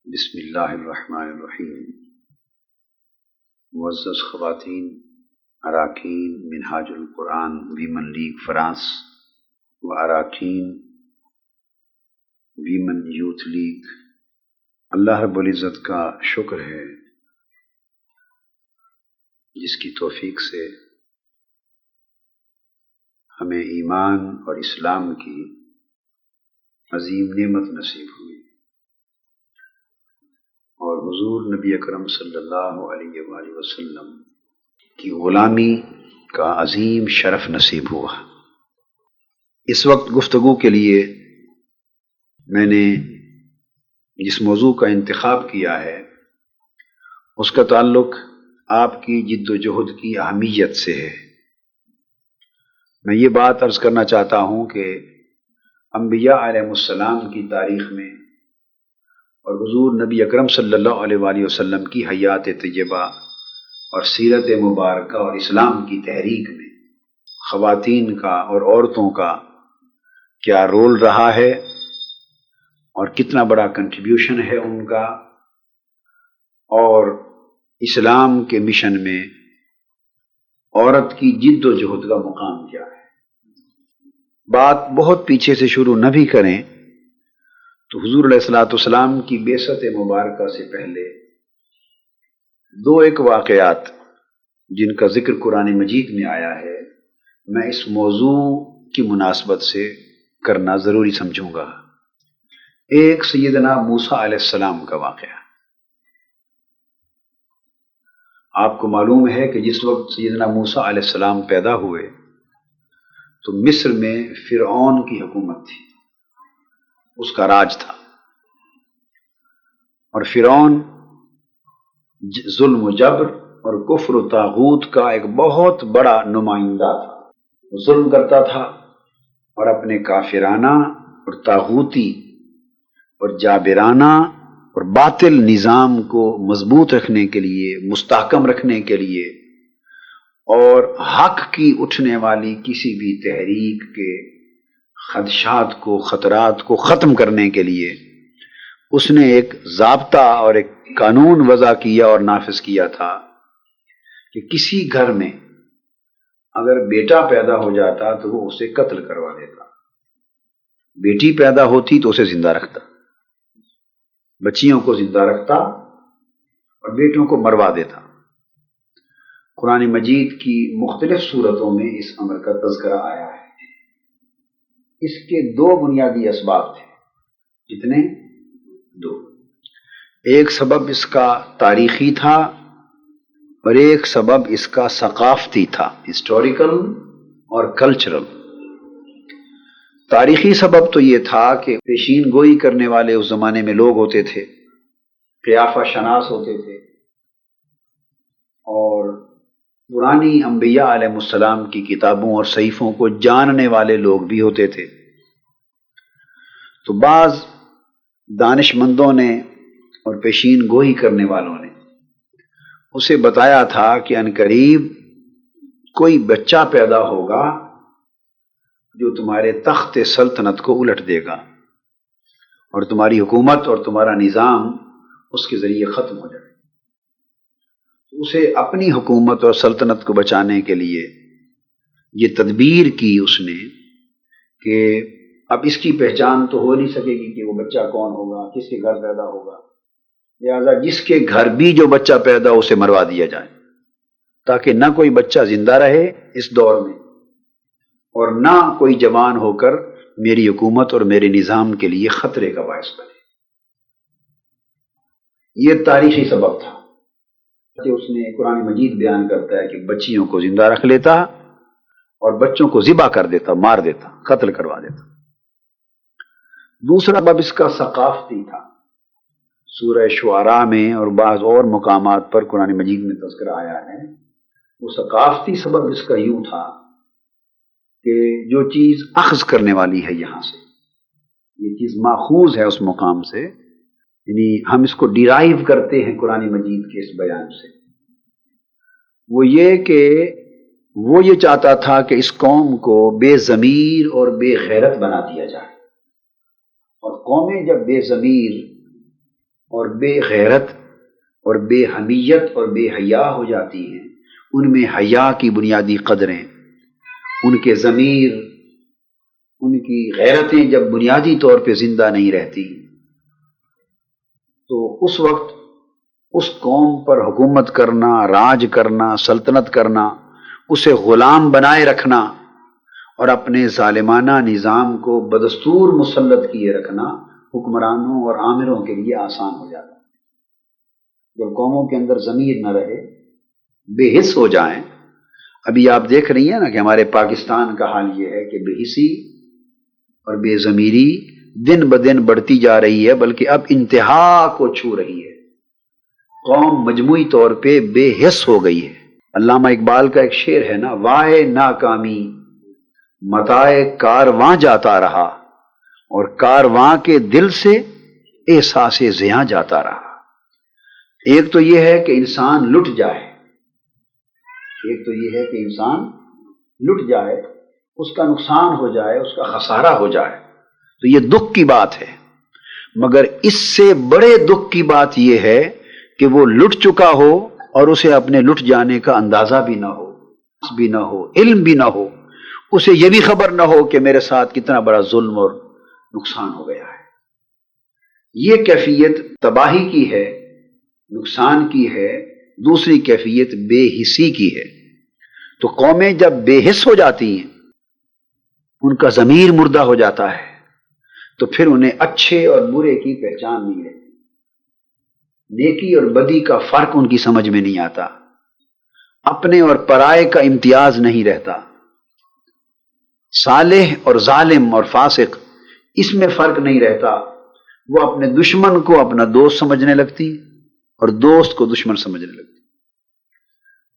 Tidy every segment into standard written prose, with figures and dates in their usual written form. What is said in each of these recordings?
بسم اللہ الرحمن الرحیم۔ معزز خواتین، اراکین منہاج القرآن ویمن لیگ فرانس و اراکین ویمن یوتھ لیگ، اللہ رب العزت کا شکر ہے جس کی توفیق سے ہمیں ایمان اور اسلام کی عظیم نعمت نصیب ہوئی اور حضور نبی اکرم صلی اللہ علیہ وآلہ وسلم کی غلامی کا عظیم شرف نصیب ہوا۔ اس وقت گفتگو کے لیے میں نے جس موضوع کا انتخاب کیا ہے اس کا تعلق آپ کی جد و جہد کی اہمیت سے ہے۔ میں یہ بات عرض کرنا چاہتا ہوں کہ انبیاء علیہ السلام کی تاریخ میں اور حضور نبی اکرم صلی اللہ علیہ وآلہ وسلم کی حیات طیبہ اور سیرت مبارکہ اور اسلام کی تحریک میں خواتین کا اور عورتوں کا کیا رول رہا ہے اور کتنا بڑا کنٹریبیوشن ہے ان کا، اور اسلام کے مشن میں عورت کی جد و جہد کا مقام کیا ہے۔ بات بہت پیچھے سے شروع نہ بھی کریں تو حضور علیہ الصلوۃ والسلام کی بعثت مبارکہ سے پہلے ایک واقعات جن کا ذکر قرآن مجید میں آیا ہے میں اس موضوع کی مناسبت سے کرنا ضروری سمجھوں گا۔ ایک سیدنا موسیٰ علیہ السلام کا واقعہ۔ آپ کو معلوم ہے کہ جس وقت سیدنا موسیٰ علیہ السلام پیدا ہوئے تو مصر میں فرعون کی حکومت تھی، اس کا راج تھا، اور فرعون ظلم و جبر اور کفر و طاغوت کا ایک بہت بڑا نمائندہ تھا۔ وہ ظلم کرتا تھا اور اپنے کافرانہ اور طاغوتی اور جابرانہ اور باطل نظام کو مضبوط رکھنے کے لیے، مستحکم رکھنے کے لیے اور حق کی اٹھنے والی کسی بھی تحریک کے خدشات کو، خطرات کو ختم کرنے کے لیے اس نے ایک ضابطہ اور ایک قانون وضع کیا اور نافذ کیا تھا کہ کسی گھر میں اگر بیٹا پیدا ہو جاتا تو وہ اسے قتل کروا دیتا، بیٹی پیدا ہوتی تو اسے زندہ رکھتا، بچیوں کو زندہ رکھتا اور بیٹوں کو مروا دیتا۔ قرآن مجید کی مختلف صورتوں میں اس امر کا تذکرہ آیا ہے۔ اس کے دو بنیادی اسباب تھے۔ کتنے؟ دو۔ ایک سبب اس کا تاریخی تھا اور ایک سبب اس کا ثقافتی تھا، ہسٹوریکل اور کلچرل۔ تاریخی سبب تو یہ تھا کہ پیشین گوئی کرنے والے اس زمانے میں لوگ ہوتے تھے، قیافہ شناس ہوتے تھے، اور پرانی انبیاء علیہ السلام کی کتابوں اور صحیفوں کو جاننے والے لوگ بھی ہوتے تھے۔ تو بعض دانش مندوں نے اور پیشین گوئی کرنے والوں نے اسے بتایا تھا کہ عنقریب کوئی بچہ پیدا ہوگا جو تمہارے تخت سلطنت کو الٹ دے گا اور تمہاری حکومت اور تمہارا نظام اس کے ذریعے ختم ہو جائے۔ اسے اپنی حکومت اور سلطنت کو بچانے کے لیے یہ تدبیر کی اس نے کہ اب اس کی پہچان تو ہو نہیں سکے گی کہ وہ بچہ کون ہوگا، کس کے گھر پیدا ہوگا، لہذا جس کے گھر بھی جو بچہ پیدا اسے مروا دیا جائے تاکہ نہ کوئی بچہ زندہ رہے اس دور میں اور نہ کوئی جوان ہو کر میری حکومت اور میرے نظام کے لیے خطرے کا باعث بنے۔ یہ تاریخی سبب تھا کہ اس نے قرآن مجید بیان کرتا ہے کہ بچیوں کو زندہ رکھ لیتا اور بچوں کو ذبح کر دیتا، مار دیتا، قتل کروا دیتا۔ دوسرا سبب اس کا ثقافتی تھا۔ سورہ شعراء میں اور بعض اور مقامات پر قرآن مجید میں تذکرہ آیا ہے۔ وہ ثقافتی سبب اس کا یوں تھا کہ جو چیز اخذ کرنے والی ہے یہاں سے، یہ چیز ماخوذ ہے اس مقام سے، یعنی ہم اس کو ڈیرائیو کرتے ہیں قرآن مجید کے اس بیان سے، وہ یہ کہ وہ یہ چاہتا تھا کہ اس قوم کو بے ضمیر اور بے غیرت بنا دیا جائے، اور قومیں جب بے ضمیر اور بے غیرت اور بے حمیت اور بے حیا ہو جاتی ہیں، ان میں حیا کی بنیادی قدریں، ان کے ضمیر، ان کی غیرتیں جب بنیادی طور پہ زندہ نہیں رہتی تو اس وقت اس قوم پر حکومت کرنا، راج کرنا، سلطنت کرنا، اسے غلام بنائے رکھنا اور اپنے ظالمانہ نظام کو بدستور مسلط کیے رکھنا حکمرانوں اور آمروں کے لیے آسان ہو جاتا ہے۔ جب قوموں کے اندر ضمیر نہ رہے، بے حس ہو جائیں، ابھی آپ دیکھ رہی ہیں نا کہ ہمارے پاکستان کا حال یہ ہے کہ بے حسی اور بے ضمیری دن بدن بڑھتی جا رہی ہے، بلکہ اب انتہا کو چھو رہی ہے۔ قوم مجموعی طور پہ بے حس ہو گئی ہے۔ علامہ اقبال کا ایک شعر ہے نا، وائے ناکامی متائے کارواں جاتا رہا اور کارواں کے دل سے احساس زیاں جاتا رہا۔ ایک تو یہ ہے کہ انسان لٹ جائے، ایک تو یہ ہے کہ انسان لٹ جائے، اس کا نقصان ہو جائے، اس کا خسارہ ہو جائے، تو یہ دکھ کی بات ہے۔ مگر اس سے بڑے دکھ کی بات یہ ہے کہ وہ لٹ چکا ہو اور اسے اپنے لٹ جانے کا اندازہ بھی نہ ہو، علم بھی نہ ہو، اسے یہ بھی خبر نہ ہو کہ میرے ساتھ کتنا بڑا ظلم اور نقصان ہو گیا ہے۔ یہ کیفیت تباہی کی ہے، نقصان کی ہے۔ دوسری کیفیت بے حسی کی ہے۔ تو قومیں جب بے حس ہو جاتی ہیں، ان کا ضمیر مردہ ہو جاتا ہے، تو پھر انہیں اچھے اور برے کی پہچان نہیں رہتی، نیکی اور بدی کا فرق ان کی سمجھ میں نہیں آتا، اپنے اور پرائے کا امتیاز نہیں رہتا، صالح اور ظالم اور فاسق اس میں فرق نہیں رہتا۔ وہ اپنے دشمن کو اپنا دوست سمجھنے لگتی اور دوست کو دشمن سمجھنے لگتی،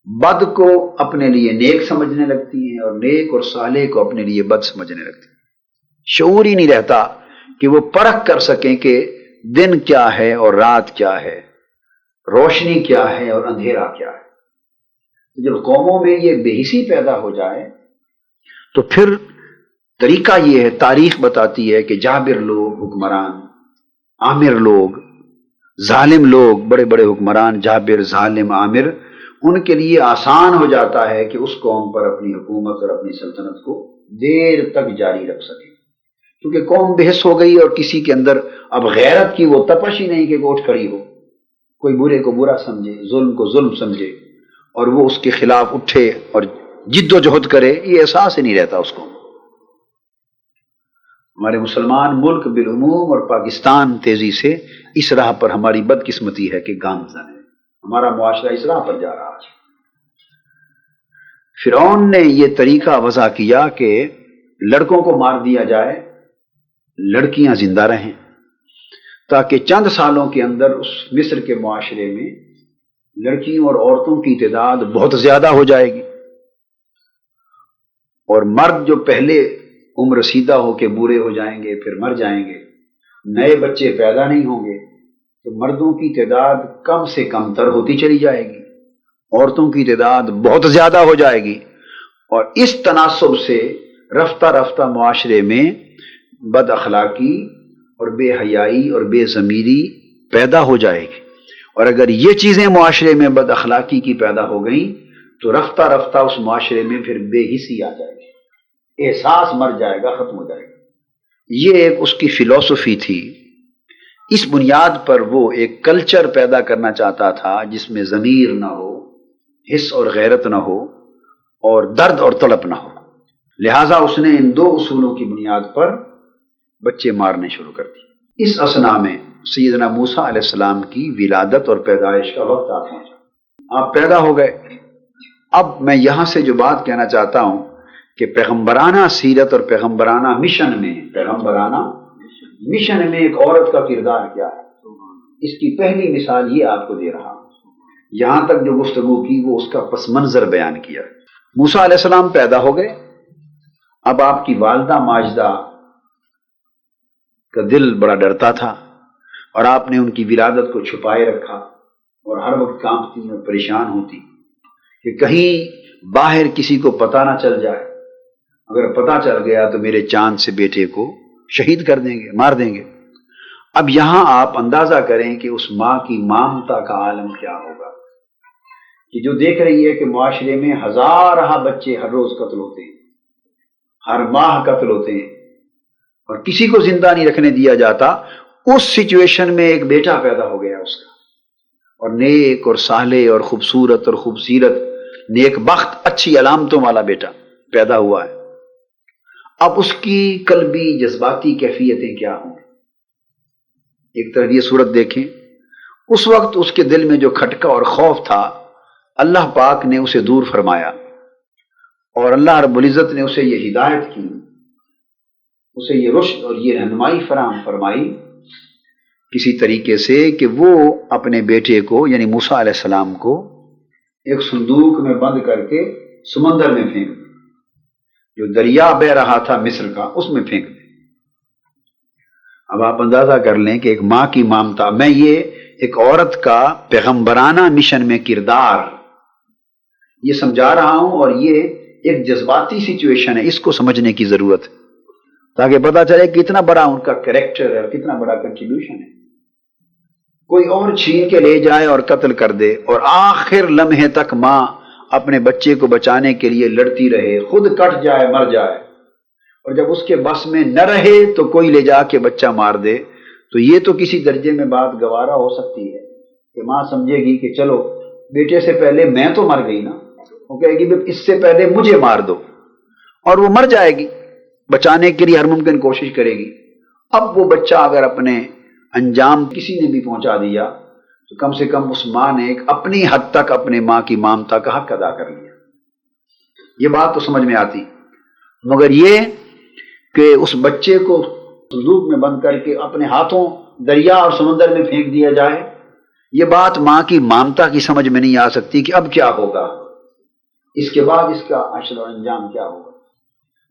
بد کو اپنے لیے نیک سمجھنے لگتی ہیں اور نیک اور صالح کو اپنے لیے بد سمجھنے لگتی ہیں۔ شعور ہی نہیں رہتا کہ وہ پرکھ کر سکیں کہ دن کیا ہے اور رات کیا ہے، روشنی کیا ہے اور اندھیرا کیا ہے۔ جب قوموں میں یہ بے حسی پیدا ہو جائے تو پھر طریقہ یہ ہے، تاریخ بتاتی ہے کہ جابر لوگ حکمران، عامر لوگ، ظالم لوگ، بڑے بڑے حکمران جابر، ظالم، عامر، ان کے لیے آسان ہو جاتا ہے کہ اس قوم پر اپنی حکومت اور اپنی سلطنت کو دیر تک جاری رکھ سکے، کیونکہ قوم بے حس ہو گئی اور کسی کے اندر اب غیرت کی وہ تپش ہی نہیں کہ وہ اٹھ کھڑی ہو، کوئی برے کو برا سمجھے، ظلم کو ظلم سمجھے اور وہ اس کے خلاف اٹھے اور جد و جہد کرے، یہ احساس ہی نہیں رہتا اس کو۔ ہمارے مسلمان ملک بالعموم اور پاکستان تیزی سے اس راہ پر، ہماری بدقسمتی ہے کہ گامزن ہے، ہمارا معاشرہ اس راہ پر جا رہا ہے۔ فرعون نے یہ طریقہ وضع کیا کہ لڑکوں کو مار دیا جائے، لڑکیاں زندہ رہیں، تاکہ چند سالوں کے اندر اس مصر کے معاشرے میں لڑکیوں اور عورتوں کی تعداد بہت زیادہ ہو جائے گی، اور مرد جو پہلے عمر رسیدہ ہو کے بوڑھے ہو جائیں گے، پھر مر جائیں گے، نئے بچے پیدا نہیں ہوں گے، تو مردوں کی تعداد کم سے کم تر ہوتی چلی جائے گی، عورتوں کی تعداد بہت زیادہ ہو جائے گی، اور اس تناسب سے رفتہ رفتہ معاشرے میں بد اخلاقی اور بے حیائی اور بے ضمیری پیدا ہو جائے گی۔ اور اگر یہ چیزیں معاشرے میں بد اخلاقی کی پیدا ہو گئیں تو رفتہ رفتہ اس معاشرے میں پھر بے حسی آ جائے گی، احساس مر جائے گا، ختم ہو جائے گا۔ یہ ایک اس کی فلسفی تھی۔ اس بنیاد پر وہ ایک کلچر پیدا کرنا چاہتا تھا جس میں ضمیر نہ ہو، حس اور غیرت نہ ہو، اور درد اور تڑپ نہ ہو۔ لہٰذا اس نے ان دو اصولوں کی بنیاد پر بچے مارنے شروع کر دیے۔ اس اثنا میں سیدنا موسیٰ علیہ السلام کی ولادت اور پیدائش کا وقت آ پہنچا، آپ پیدا ہو گئے۔ اب میں یہاں سے جو بات کہنا چاہتا ہوں کہ پیغمبرانہ سیرت اور پیغمبرانہ مشن میں ایک عورت کا کردار کیا ہے، اس کی پہلی مثال یہ آپ کو دے رہا ہوں۔ یہاں تک جو گفتگو کی وہ اس کا پس منظر بیان کیا۔ موسیٰ علیہ السلام پیدا ہو گئے، اب آپ کی والدہ ماجدہ کا دل بڑا ڈرتا تھا اور آپ نے ان کی ولادت کو چھپائے رکھا، اور ہر وقت کانپتی اور پریشان ہوتی کہ کہیں باہر کسی کو پتہ نہ چل جائے، اگر پتہ چل گیا تو میرے چاند سے بیٹے کو شہید کر دیں گے، مار دیں گے۔ اب یہاں آپ اندازہ کریں کہ اس ماں کی مامتا کا عالم کیا ہوگا، کہ جو دیکھ رہی ہے کہ معاشرے میں ہزارہ بچے ہر روز قتل ہوتے ہیں، ہر ماہ قتل ہوتے ہیں، اور کسی کو زندہ نہیں رکھنے دیا جاتا، اس سچویشن میں ایک بیٹا پیدا ہو گیا اس کا، اور نیک اور صالح اور خوبصورت اور خوبصیرت، نیک بخت، اچھی علامتوں والا بیٹا پیدا ہوا ہے۔ اب اس کی قلبی جذباتی کیفیتیں کیا ہوں؟ ایک طرف یہ صورت دیکھیں، اس وقت اس کے دل میں جو کھٹکا اور خوف تھا، اللہ پاک نے اسے دور فرمایا، اور اللہ رب العزت نے اسے یہ ہدایت کی، اسے یہ رشد اور یہ رہنمائی فراہم فرمائی کسی طریقے سے کہ وہ اپنے بیٹے کو یعنی موسیٰ علیہ السلام کو ایک صندوق میں بند کر کے سمندر میں پھینک دے، جو دریا بہ رہا تھا مصر کا، اس میں پھینک دے۔ اب آپ اندازہ کر لیں کہ ایک ماں کی مامتا، میں یہ ایک عورت کا پیغمبرانہ مشن میں کردار یہ سمجھا رہا ہوں، اور یہ ایک جذباتی سچویشن ہے، اس کو سمجھنے کی ضرورت ہے تاکہ پتہ چلے کتنا بڑا ان کا کریکٹر ہے، کتنا بڑا کنٹریبیوشن ہے۔ کوئی اور چھین کے لے جائے اور قتل کر دے، اور آخر لمحے تک ماں اپنے بچے کو بچانے کے لیے لڑتی رہے، خود کٹ جائے، مر جائے، اور جب اس کے بس میں نہ رہے تو کوئی لے جا کے بچہ مار دے، تو یہ تو کسی درجے میں بات گوارا ہو سکتی ہے کہ ماں سمجھے گی کہ چلو بیٹے سے پہلے میں تو مر گئی نا، وہ کہے گی اس سے پہلے مجھے مار دو، اور وہ مر جائے گی، بچانے کے لیے ہر ممکن کوشش کرے گی۔ اب وہ بچہ اگر اپنے انجام کسی نے بھی پہنچا دیا تو کم سے کم اس ماں نے ایک اپنی حد تک اپنے ماں کی مامتا کا حق ادا کر لیا، یہ بات تو سمجھ میں آتی۔ مگر یہ کہ اس بچے کو صندوق میں بند کر کے اپنے ہاتھوں دریا اور سمندر میں پھینک دیا جائے، یہ بات ماں کی مامتا کی سمجھ میں نہیں آ سکتی کہ اب کیا ہوگا، اس کے بعد اس کا حشر و انجام کیا ہوگا۔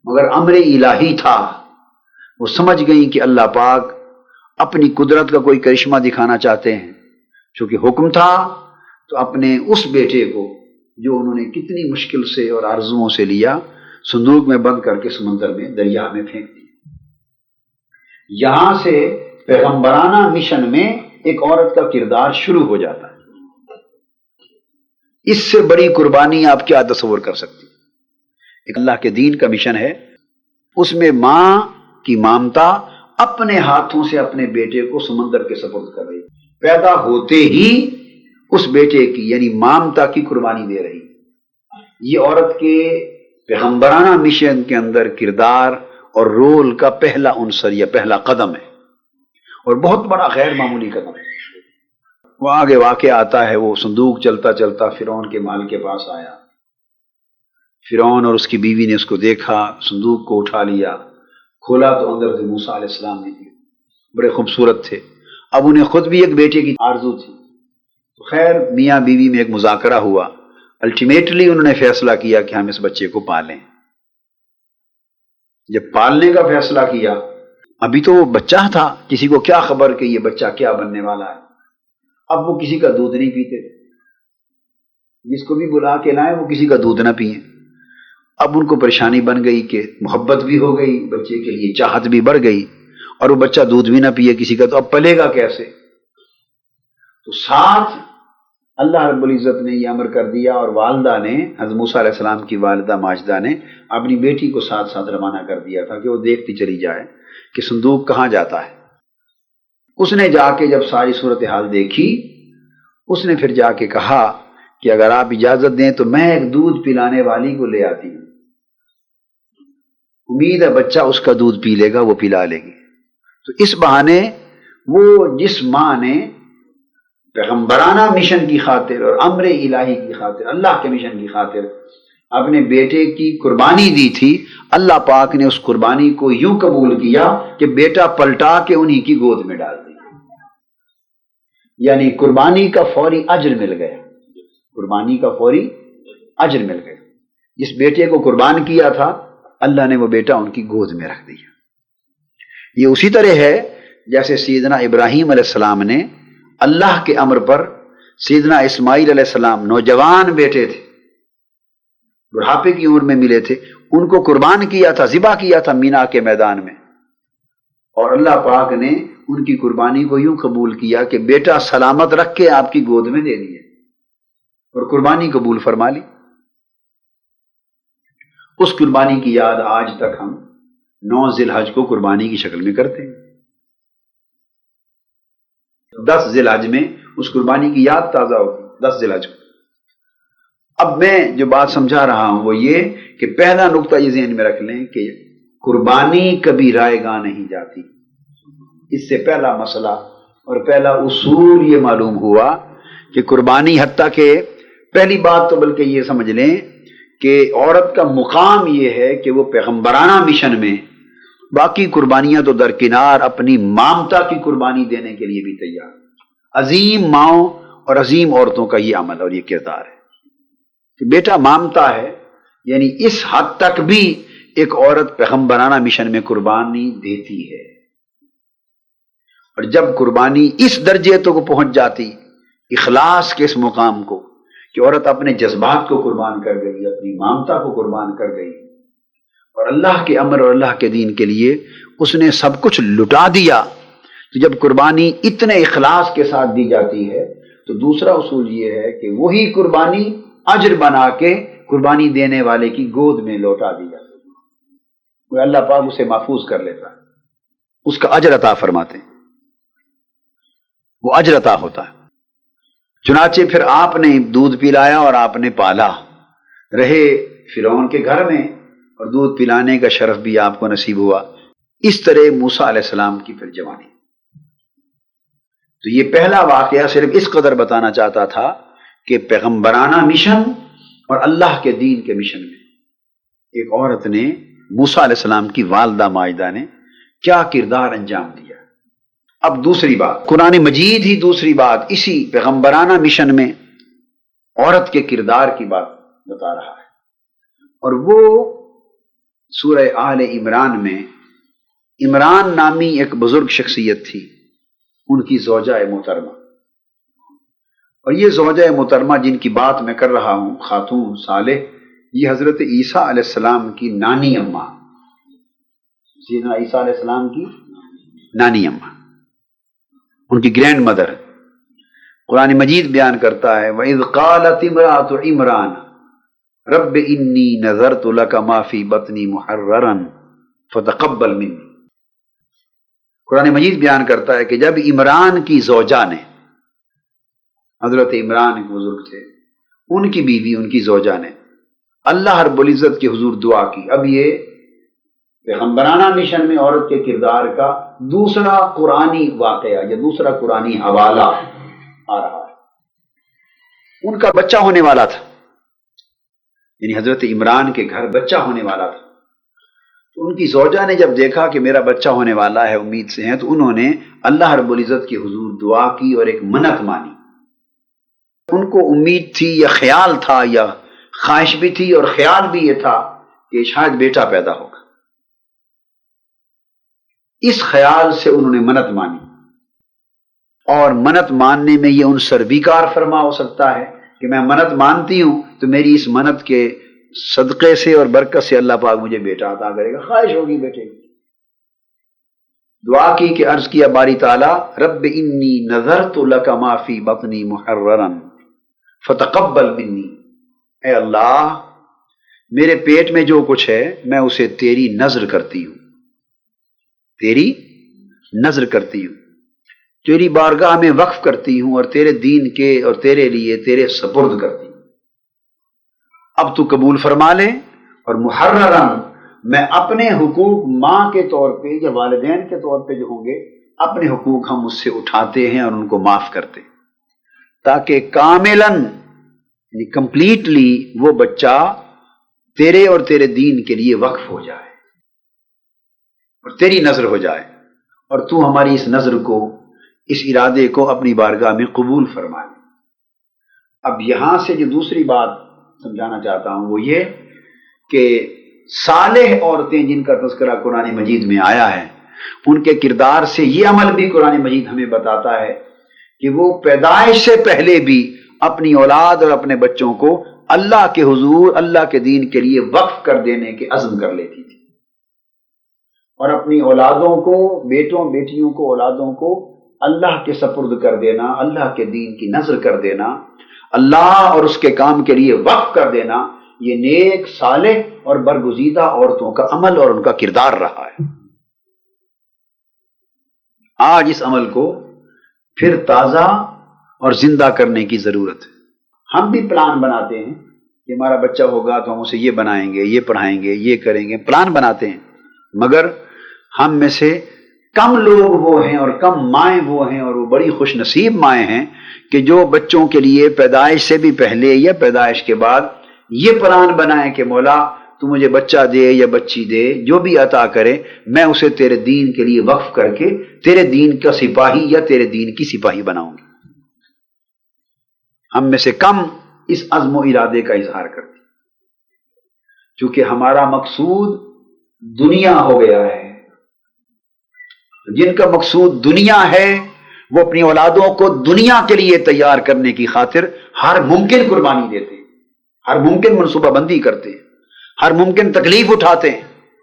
مگر امر الہی تھا، وہ سمجھ گئی کہ اللہ پاک اپنی قدرت کا کوئی کرشمہ دکھانا چاہتے ہیں، چونکہ حکم تھا تو اپنے اس بیٹے کو جو انہوں نے کتنی مشکل سے اور آرزوؤں سے لیا، صندوق میں بند کر کے سمندر میں دریا میں پھینک دیا۔ یہاں سے پیغمبرانہ مشن میں ایک عورت کا کردار شروع ہو جاتا ہے۔ اس سے بڑی قربانی آپ کیا تصور کر سکتی؟ ایک اللہ کے دین کا مشن ہے، اس میں ماں کی مامتا اپنے ہاتھوں سے اپنے بیٹے کو سمندر کے سپرد کر رہی، پیدا ہوتے ہی اس بیٹے کی یعنی مامتا کی قربانی دے رہی۔ یہ عورت کے پیغمبرانہ مشن کے اندر کردار اور رول کا پہلا عنصر یا پہلا قدم ہے، اور بہت بڑا غیر معمولی قدم ہے۔ وہ آگے واقعہ آتا ہے، وہ صندوق چلتا چلتا فرعون کے محل کے پاس آیا، فرعون اور اس کی بیوی نے اس کو دیکھا، صندوق کو اٹھا لیا، کھولا تو اندر سے موسیٰ علیہ السلام نکلے، بڑے خوبصورت تھے۔ اب انہیں خود بھی ایک بیٹے کی آرزو تھی، تو خیر میاں بیوی میں ایک مذاکرہ ہوا، الٹیمیٹلی انہوں نے فیصلہ کیا کہ ہم اس بچے کو پالیں۔ جب پالنے کا فیصلہ کیا، ابھی تو وہ بچہ تھا، کسی کو کیا خبر کہ یہ بچہ کیا بننے والا ہے۔ اب وہ کسی کا دودھ نہیں پیتے، جس کو بھی بلا کے لائیں وہ کسی کا دودھ نہ پئیں۔ اب ان کو پریشانی بن گئی کہ محبت بھی ہو گئی، بچے کے لیے چاہت بھی بڑھ گئی، اور وہ بچہ دودھ بھی نہ پیے کسی کا، تو اب پلے گا کیسے؟ تو ساتھ اللہ رب العزت نے یہ امر کر دیا، اور والدہ نے، حضرت موسیٰ علیہ السلام کی والدہ ماجدہ نے اپنی بیٹی کو ساتھ ساتھ روانہ کر دیا تھا کہ وہ دیکھتی چلی جائے کہ صندوق کہاں جاتا ہے۔ اس نے جا کے جب ساری صورتحال دیکھی، اس نے پھر جا کے کہا کہ اگر آپ اجازت دیں تو میں ایک دودھ پلانے والی کو لے آتی ہوں، امید ہے بچہ اس کا دودھ پی لے گا، وہ پلا لے گی۔ تو اس بہانے وہ جس ماں نے پیغمبرانہ مشن کی خاطر اور امر الہی کی خاطر، اللہ کے مشن کی خاطر اپنے بیٹے کی قربانی دی تھی، اللہ پاک نے اس قربانی کو یوں قبول کیا کہ بیٹا پلٹا کے انہی کی گود میں ڈال دیا، یعنی قربانی کا فوری اجر مل گیا، قربانی کا فوری اجر مل گیا۔ جس بیٹے کو قربان کیا تھا اللہ نے وہ بیٹا ان کی گود میں رکھ دیا۔ یہ اسی طرح ہے جیسے سیدنا ابراہیم علیہ السلام نے اللہ کے امر پر، سیدنا اسماعیل علیہ السلام نوجوان بیٹے تھے، بڑھاپے کی عمر میں ملے تھے، ان کو قربان کیا تھا، ذبح کیا تھا مینا کے میدان میں، اور اللہ پاک نے ان کی قربانی کو یوں قبول کیا کہ بیٹا سلامت رکھ کے آپ کی گود میں دے دیے اور قربانی قبول فرما لی۔ اس قربانی کی یاد آج تک ہم 9 ذی الحج کو قربانی کی شکل میں کرتے ہیں۔ 10 ذی الحج میں اس قربانی کی یاد تازہ ہوتی، 10 ذی الحج کو۔ اب میں جو بات سمجھا رہا ہوں وہ یہ کہ پہلا نقطہ یہ ذہن میں رکھ لیں کہ قربانی کبھی رائے گاہ نہیں جاتی۔ اس سے پہلا مسئلہ اور پہلا اصول یہ معلوم ہوا کہ قربانی، حتیٰ کہ پہلی بات تو بلکہ یہ سمجھ لیں کہ عورت کا مقام یہ ہے کہ وہ پیغمبرانہ مشن میں باقی قربانیاں تو درکنار اپنی مامتا کی قربانی دینے کے لیے بھی تیار۔ عظیم ماؤں اور عظیم عورتوں کا یہ عمل اور یہ کردار ہے کہ بیٹا مامتا ہے، یعنی اس حد تک بھی ایک عورت پیغمبرانہ مشن میں قربانی دیتی ہے۔ اور جب قربانی اس درجے تک پہنچ جاتی، اخلاص کے اس مقام کو کہ عورت اپنے جذبات کو قربان کر گئی، اپنی مامتا کو قربان کر گئی اور اللہ کے امر اور اللہ کے دین کے لیے اس نے سب کچھ لٹا دیا، تو جب قربانی اتنے اخلاص کے ساتھ دی جاتی ہے تو دوسرا اصول یہ ہے کہ وہی قربانی اجر بنا کے قربانی دینے والے کی گود میں لوٹا دی جاتی ہے، وہ اللہ پاک اسے محفوظ کر لیتا ہے، اس کا اجر عطا فرماتے ہیں، وہ اجر عطا ہوتا ہے۔ چنانچہ پھر آپ نے دودھ پلایا اور آپ نے پالا، رہے فرعون کے گھر میں اور دودھ پلانے کا شرف بھی آپ کو نصیب ہوا۔ اس طرح موسیٰ علیہ السلام کی پھر جوانی۔ تو یہ پہلا واقعہ صرف اس قدر بتانا چاہتا تھا کہ پیغمبرانہ مشن اور اللہ کے دین کے مشن میں ایک عورت نے، موسیٰ علیہ السلام کی والدہ ماجدہ نے کیا کردار انجام دیا۔ اب دوسری بات، قرآن مجید ہی دوسری بات اسی پیغمبرانہ مشن میں عورت کے کردار کی بات بتا رہا ہے، اور وہ سورہ آل عمران میں عمران نامی ایک بزرگ شخصیت تھی، ان کی زوجہ محترمہ، اور یہ زوجہ محترمہ جن کی بات میں کر رہا ہوں، خاتون صالح، یہ حضرت عیسیٰ علیہ السلام کی نانی اماں، سیدنا عیسیٰ علیہ السلام کی نانی اماں، ان کی گرینڈ مدر۔ قرآن مجید بیان کرتا ہے وَإِذْ قَالَتِ امْرَأَتُ عِمْرَانَ رَبِّ إِنِّي نَذَرْتُ لَكَ مَا فِي بَطْنِي مُحَرَّرًا فَتَقَبَّلْ مِنِّي۔ قرآن مجید بیان کرتا ہے کہ جب عمران کی زوجہ نے، حضرت عمران ایک بزرگ تھے، ان کی بیوی، ان کی زوجہ نے اللہ رب العزت کے حضور دعا کی۔ اب یہ پیغمبرانہ مشن میں عورت کے کردار کا دوسرا قرآنی واقعہ یا دوسرا قرآنی حوالہ آ رہا ہے۔ ان کا بچہ ہونے والا تھا، یعنی حضرت عمران کے گھر بچہ ہونے والا تھا، تو ان کی زوجہ نے جب دیکھا کہ میرا بچہ ہونے والا ہے، امید سے ہیں، تو انہوں نے اللہ رب العزت کے حضور دعا کی اور ایک منت مانی۔ ان کو امید تھی یا خیال تھا یا خواہش بھی تھی اور خیال بھی یہ تھا کہ شاید بیٹا پیدا ہوگا۔ اس خیال سے انہوں نے منت مانی، اور منت ماننے میں یہ عنصر بھی کار فرما ہو سکتا ہے کہ میں منت مانتی ہوں تو میری اس منت کے صدقے سے اور برکت سے اللہ پاک مجھے بیٹا عطا کرے گا، خواہش ہوگی بیٹے کی۔ دعا کی کہ عرض کیا باری تعالیٰ رب انی نذرت لک ما فی بطنی محررا فتقبل منی، اے اللہ میرے پیٹ میں جو کچھ ہے میں اسے تیری نذر کرتی ہوں، تیری نذر کرتی ہوں، تیری بارگاہ میں وقف کرتی ہوں اور تیرے دین کے اور تیرے لیے تیرے سپرد کرتی ہوں۔ اب تو قبول فرما لے، اور محررا میں اپنے حقوق ماں کے طور پہ یا والدین کے طور پہ جو ہوں گے، اپنے حقوق ہم اس سے اٹھاتے ہیں اور ان کو معاف کرتے ہیں، تاکہ کاملاً یعنی کمپلیٹلی وہ بچہ تیرے اور تیرے دین کے لیے وقف ہو جائے اور تیری نظر ہو جائے، اور تو ہماری اس نظر کو، اس ارادے کو اپنی بارگاہ میں قبول فرما لے۔ اب یہاں سے جو دوسری بات سمجھانا چاہتا ہوں وہ یہ کہ صالح عورتیں جن کا تذکرہ قرآن مجید میں آیا ہے، ان کے کردار سے یہ عمل بھی قرآن مجید ہمیں بتاتا ہے کہ وہ پیدائش سے پہلے بھی اپنی اولاد اور اپنے بچوں کو اللہ کے حضور، اللہ کے دین کے لیے وقف کر دینے کے عزم کر لیتی تھی، اور اپنی اولادوں کو، بیٹوں بیٹیوں کو، اولادوں کو اللہ کے سپرد کر دینا، اللہ کے دین کی نذر کر دینا، اللہ اور اس کے کام کے لیے وقف کر دینا، یہ نیک، صالح اور برگزیدہ عورتوں کا عمل اور ان کا کردار رہا ہے۔ آج اس عمل کو پھر تازہ اور زندہ کرنے کی ضرورت ہے۔ ہم بھی پلان بناتے ہیں کہ ہمارا بچہ ہوگا تو ہم اسے یہ بنائیں گے، یہ پڑھائیں گے، یہ کریں گے، پلان بناتے ہیں، مگر ہم میں سے کم لوگ وہ ہیں اور کم مائیں وہ ہیں، اور وہ بڑی خوش نصیب مائیں ہیں کہ جو بچوں کے لیے پیدائش سے بھی پہلے یا پیدائش کے بعد یہ پلان بنائیں کہ مولا تو مجھے بچہ دے یا بچی دے، جو بھی عطا کرے میں اسے تیرے دین کے لیے وقف کر کے تیرے دین کا سپاہی یا تیرے دین کی سپاہی بناؤں گی۔ ہم میں سے کم اس عزم و ارادے کا اظہار کرتے ہیں، چونکہ ہمارا مقصود دنیا ہو گیا ہے۔ جن کا مقصود دنیا ہے وہ اپنی اولادوں کو دنیا کے لیے تیار کرنے کی خاطر ہر ممکن قربانی دیتے ہیں، ہر ممکن منصوبہ بندی کرتے ہیں، ہر ممکن تکلیف اٹھاتے ہیں،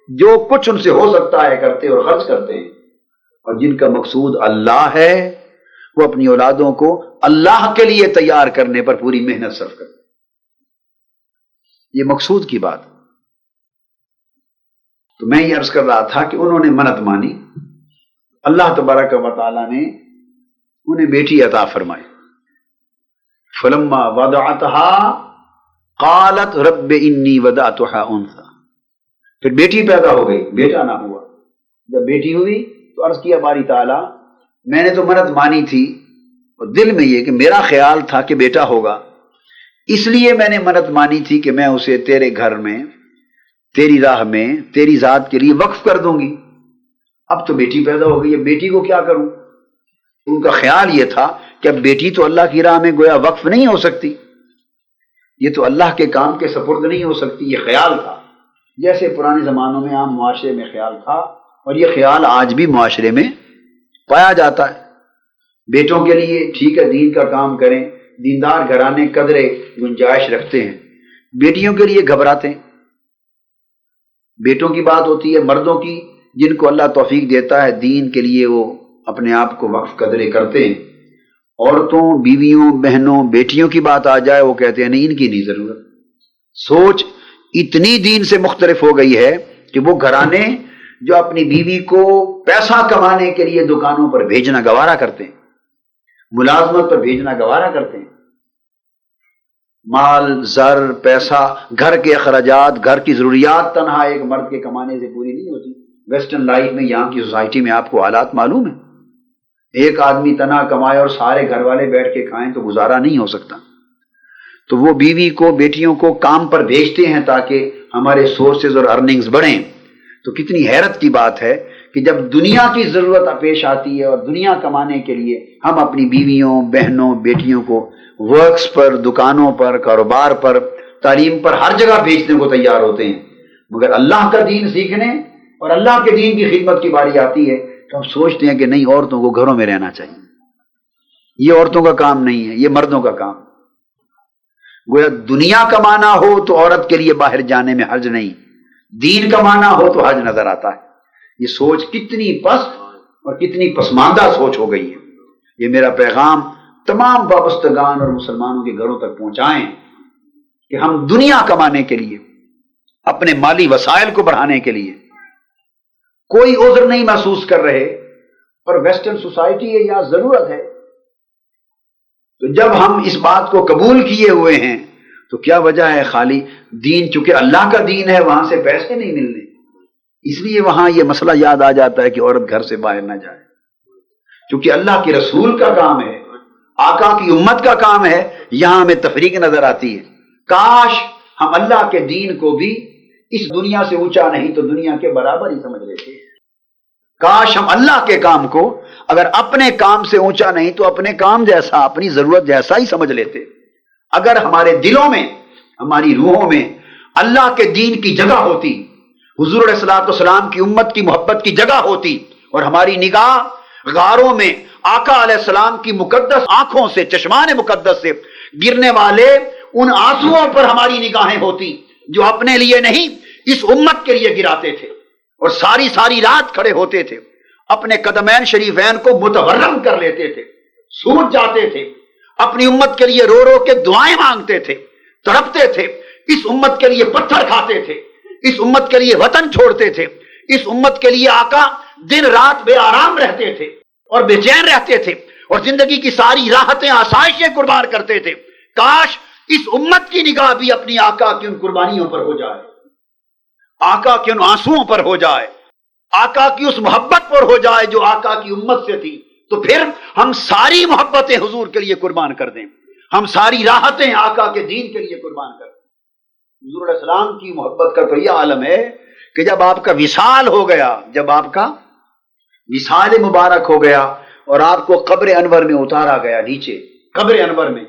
جو کچھ ان سے ہو سکتا ہے کرتے اور خرچ کرتے ہیں۔ اور جن کا مقصود اللہ ہے وہ اپنی اولادوں کو اللہ کے لیے تیار کرنے پر پوری محنت صرف کرتے ہیں۔ یہ مقصود کی بات۔ تو میں یہ عرض کر رہا تھا کہ انہوں نے منت مانی، اللہ تبارک و تعالی نے انہیں بیٹی عطا فرمائی۔ فلما وضعتها قالت رب انی وضعتها انثى، پھر بیٹی پیدا ہو گئی، بیٹا نہ ہوا۔ جب بیٹی ہوئی تو عرض کیا باری تعالیٰ میں نے تو منت مانی تھی اور دل میں یہ کہ میرا خیال تھا کہ بیٹا ہوگا، اس لیے میں نے منت مانی تھی کہ میں اسے تیرے گھر میں، تیری راہ میں، تیری ذات کے لیے وقف کر دوں گی۔ اب تو بیٹی پیدا ہو گئی، اب بیٹی کو کیا کروں؟ ان کا خیال یہ تھا کہ اب بیٹی تو اللہ کی راہ میں گویا وقف نہیں ہو سکتی، یہ تو اللہ کے کام کے سپرد نہیں ہو سکتی، یہ خیال تھا جیسے پرانے زمانوں میں عام معاشرے میں خیال تھا، اور یہ خیال آج بھی معاشرے میں پایا جاتا ہے۔ بیٹوں کے لیے ٹھیک ہے دین کا کام کریں، دیندار گھرانے قدرے گنجائش رکھتے ہیں، بیٹیوں کے لیے گھبراتے ہیں۔ بیٹوں کی بات ہوتی ہے، مردوں کی جن کو اللہ توفیق دیتا ہے دین کے لیے وہ اپنے آپ کو وقف قدرے کرتے ہیں۔ عورتوں، بیویوں، بہنوں، بیٹیوں کی بات آ جائے وہ کہتے ہیں نہیں ان کی نہیں ضرورت۔ سوچ اتنی دین سے مختلف ہو گئی ہے کہ وہ گھرانے جو اپنی بیوی کو پیسہ کمانے کے لیے دکانوں پر بھیجنا گوارا کرتے ہیں، ملازمت پر بھیجنا گوارا کرتے ہیں، مال، زر، پیسہ، گھر کے اخراجات، گھر کی ضروریات تنہا ایک مرد کے کمانے سے پوری نہیں ہوتی۔ ویسٹرن لائف میں، یہاں کی سوسائٹی میں آپ کو حالات معلوم ہیں، ایک آدمی تنہا کمائے اور سارے گھر والے بیٹھ کے کھائیں تو گزارا نہیں ہو سکتا۔ تو وہ بیوی کو، بیٹیوں کو کام پر بھیجتے ہیں تاکہ ہمارے سورسز اور ارننگز بڑھیں۔ تو کتنی حیرت کی بات ہے کہ جب دنیا کی ضرورت پیش آتی ہے اور دنیا کمانے کے لیے ہم اپنی بیویوں، بہنوں، بیٹیوں کو ورکس پر، دکانوں پر، کاروبار پر، تعلیم پر، ہر جگہ بھیجنے کو تیار ہوتے ہیں، مگر اللہ کا دین سیکھنے اور اللہ کے دین کی خدمت کی باری آتی ہے تو ہم سوچتے ہیں کہ نہیں عورتوں کو گھروں میں رہنا چاہیے، یہ عورتوں کا کام نہیں ہے، یہ مردوں کا کام۔ گویا دنیا کمانا ہو تو عورت کے لیے باہر جانے میں حرج نہیں، دین کمانا ہو تو حرج نظر آتا ہے۔ یہ سوچ کتنی پست اور کتنی پسماندہ سوچ ہو گئی ہے۔ یہ میرا پیغام تمام وابستگان اور مسلمانوں کے گھروں تک پہنچائیں کہ ہم دنیا کمانے کے لیے، اپنے مالی وسائل کو بڑھانے کے لیے کوئی عذر نہیں محسوس کر رہے، اور ویسٹرن سوسائٹی ہے یہاں ضرورت ہے۔ تو جب ہم اس بات کو قبول کیے ہوئے ہیں تو کیا وجہ ہے خالی دین، چونکہ اللہ کا دین ہے وہاں سے پیسے نہیں ملنے، اس لیے وہاں یہ مسئلہ یاد آ جاتا ہے کہ عورت گھر سے باہر نہ جائے، چونکہ اللہ کے رسول کا کام ہے، آقا کی امت کا کام ہے، یہاں ہمیں تفریق نظر آتی ہے۔ کاش ہم اللہ کے دین کو بھی اس دنیا سے اونچا نہیں تو دنیا کے برابر ہی سمجھ لیتے۔ کاش ہم اللہ کے کام کو اگر اپنے کام سے اونچا نہیں تو اپنے کام جیسا، اپنی ضرورت جیسا ہی سمجھ لیتے۔ اگر ہمارے دلوں میں، ہماری روحوں میں اللہ کے دین کی جگہ ہوتی، حضور علیہ الصلوۃ والسلام کی امت کی محبت کی جگہ ہوتی، اور ہماری نگاہ غاروں میں آقا علیہ السلام کی مقدس آنکھوں سے، چشمان مقدس سے گرنے والے ان آنسوؤں پر ہماری نگاہیں ہوتی جو اپنے لیے نہیں اس امت کے لیے گراتے تھے، اور ساری ساری رات کھڑے ہوتے تھے، اپنے قدمین شریفین کو متورم کر لیتے تھے، سوج جاتے تھے، اپنی امت کے لیے رو رو کے دعائیں مانگتے تھے، تڑپتے تھے، اس امت کے لیے پتھر کھاتے تھے، اس امت کے لیے وطن چھوڑتے تھے، اس امت کے لیے آقا دن رات بے آرام رہتے تھے اور بے چین رہتے تھے اور زندگی کی ساری راحتیں آسائشیں قربان کرتے تھے۔ کاش اس امت کی نگاہ بھی اپنی آقا کی ان قربانیوں پر ہو جائے، آقا کے ان آنسوؤں پر ہو جائے، آقا کی اس محبت پر ہو جائے جو آقا کی امت سے تھی، تو پھر ہم ساری محبتیں حضور کے لیے قربان کر دیں، ہم ساری راحتیں آقا کے دین کے لیے قربان کر دیں۔ حضور علیہ السلام کی محبت کا تو یہ عالم ہے کہ جب آپ کا وصال ہو گیا، جب آپ کا وصال مبارک ہو گیا اور آپ کو قبر انور میں اتارا گیا، نیچے قبر انور میں،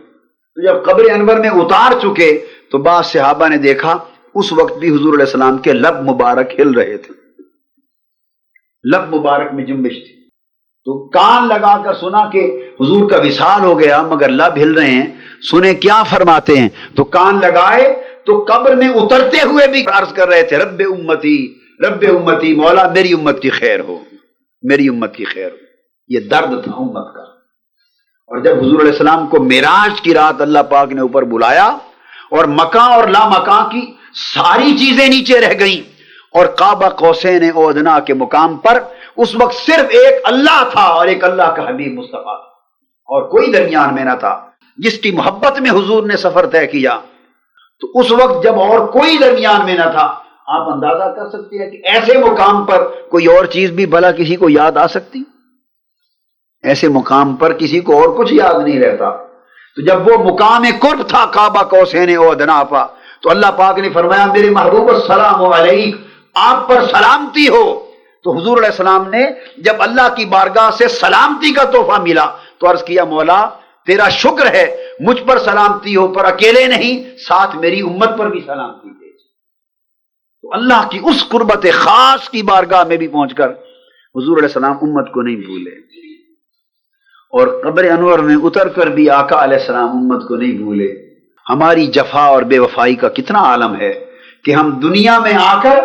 تو جب قبر انور میں اتار چکے تو بعض صحابہ نے دیکھا اس وقت بھی حضور علیہ السلام کے لب مبارک ہل رہے تھے، لب مبارک میں جنبش تھی، تو کان لگا کر سنا کہ حضور کا وصال ہو گیا مگر لب ہل رہے ہیں، سنے کیا فرماتے ہیں، تو کان لگائے تو قبر میں اترتے ہوئے بھی عرض کر رہے تھے رب امتی، مولا میری امت کی خیر ہو، میری امت کی خیر ہو۔ یہ درد تھا امت کا۔ اور جب حضور علیہ السلام کو معراج کی رات اللہ پاک نے اوپر بلایا اور مکاں اور لا مکاں کی ساری چیزیں نیچے رہ گئیں اور کعبہ قوسین او ادنا کے مقام پر اس وقت صرف ایک اللہ تھا اور ایک اللہ کا حبیب مصطفیٰ تھا اور کوئی درمیان میں نہ تھا، جس کی محبت میں حضور نے سفر طے کیا، تو اس وقت جب اور کوئی درمیان میں نہ تھا، آپ اندازہ کر سکتے ہیں کہ ایسے مقام پر کوئی اور چیز بھی بھلا کسی کو یاد آ سکتی؟ ایسے مقام پر کسی کو اور کچھ یاد نہیں رہتا۔ تو جب وہ مقام قرب تھا کعبہ قوسین او ادنا پا، تو اللہ پاک نے فرمایا میرے محبوب السلام علیک، آپ پر سلامتی ہو۔ تو حضور علیہ السلام نے جب اللہ کی بارگاہ سے سلامتی کا تحفہ ملا تو عرض کیا مولا تیرا شکر ہے، مجھ پر سلامتی ہو پر اکیلے نہیں، ساتھ میری امت پر بھی سلامتی دے۔ تو اللہ کی اس قربت خاص کی بارگاہ میں بھی پہنچ کر حضور علیہ السلام امت کو نہیں بھولے، اور قبر انور میں اتر کر بھی آقا علیہ السلام امت کو نہیں بھولے۔ ہماری جفا اور بے وفائی کا کتنا عالم ہے کہ ہم دنیا میں آ کر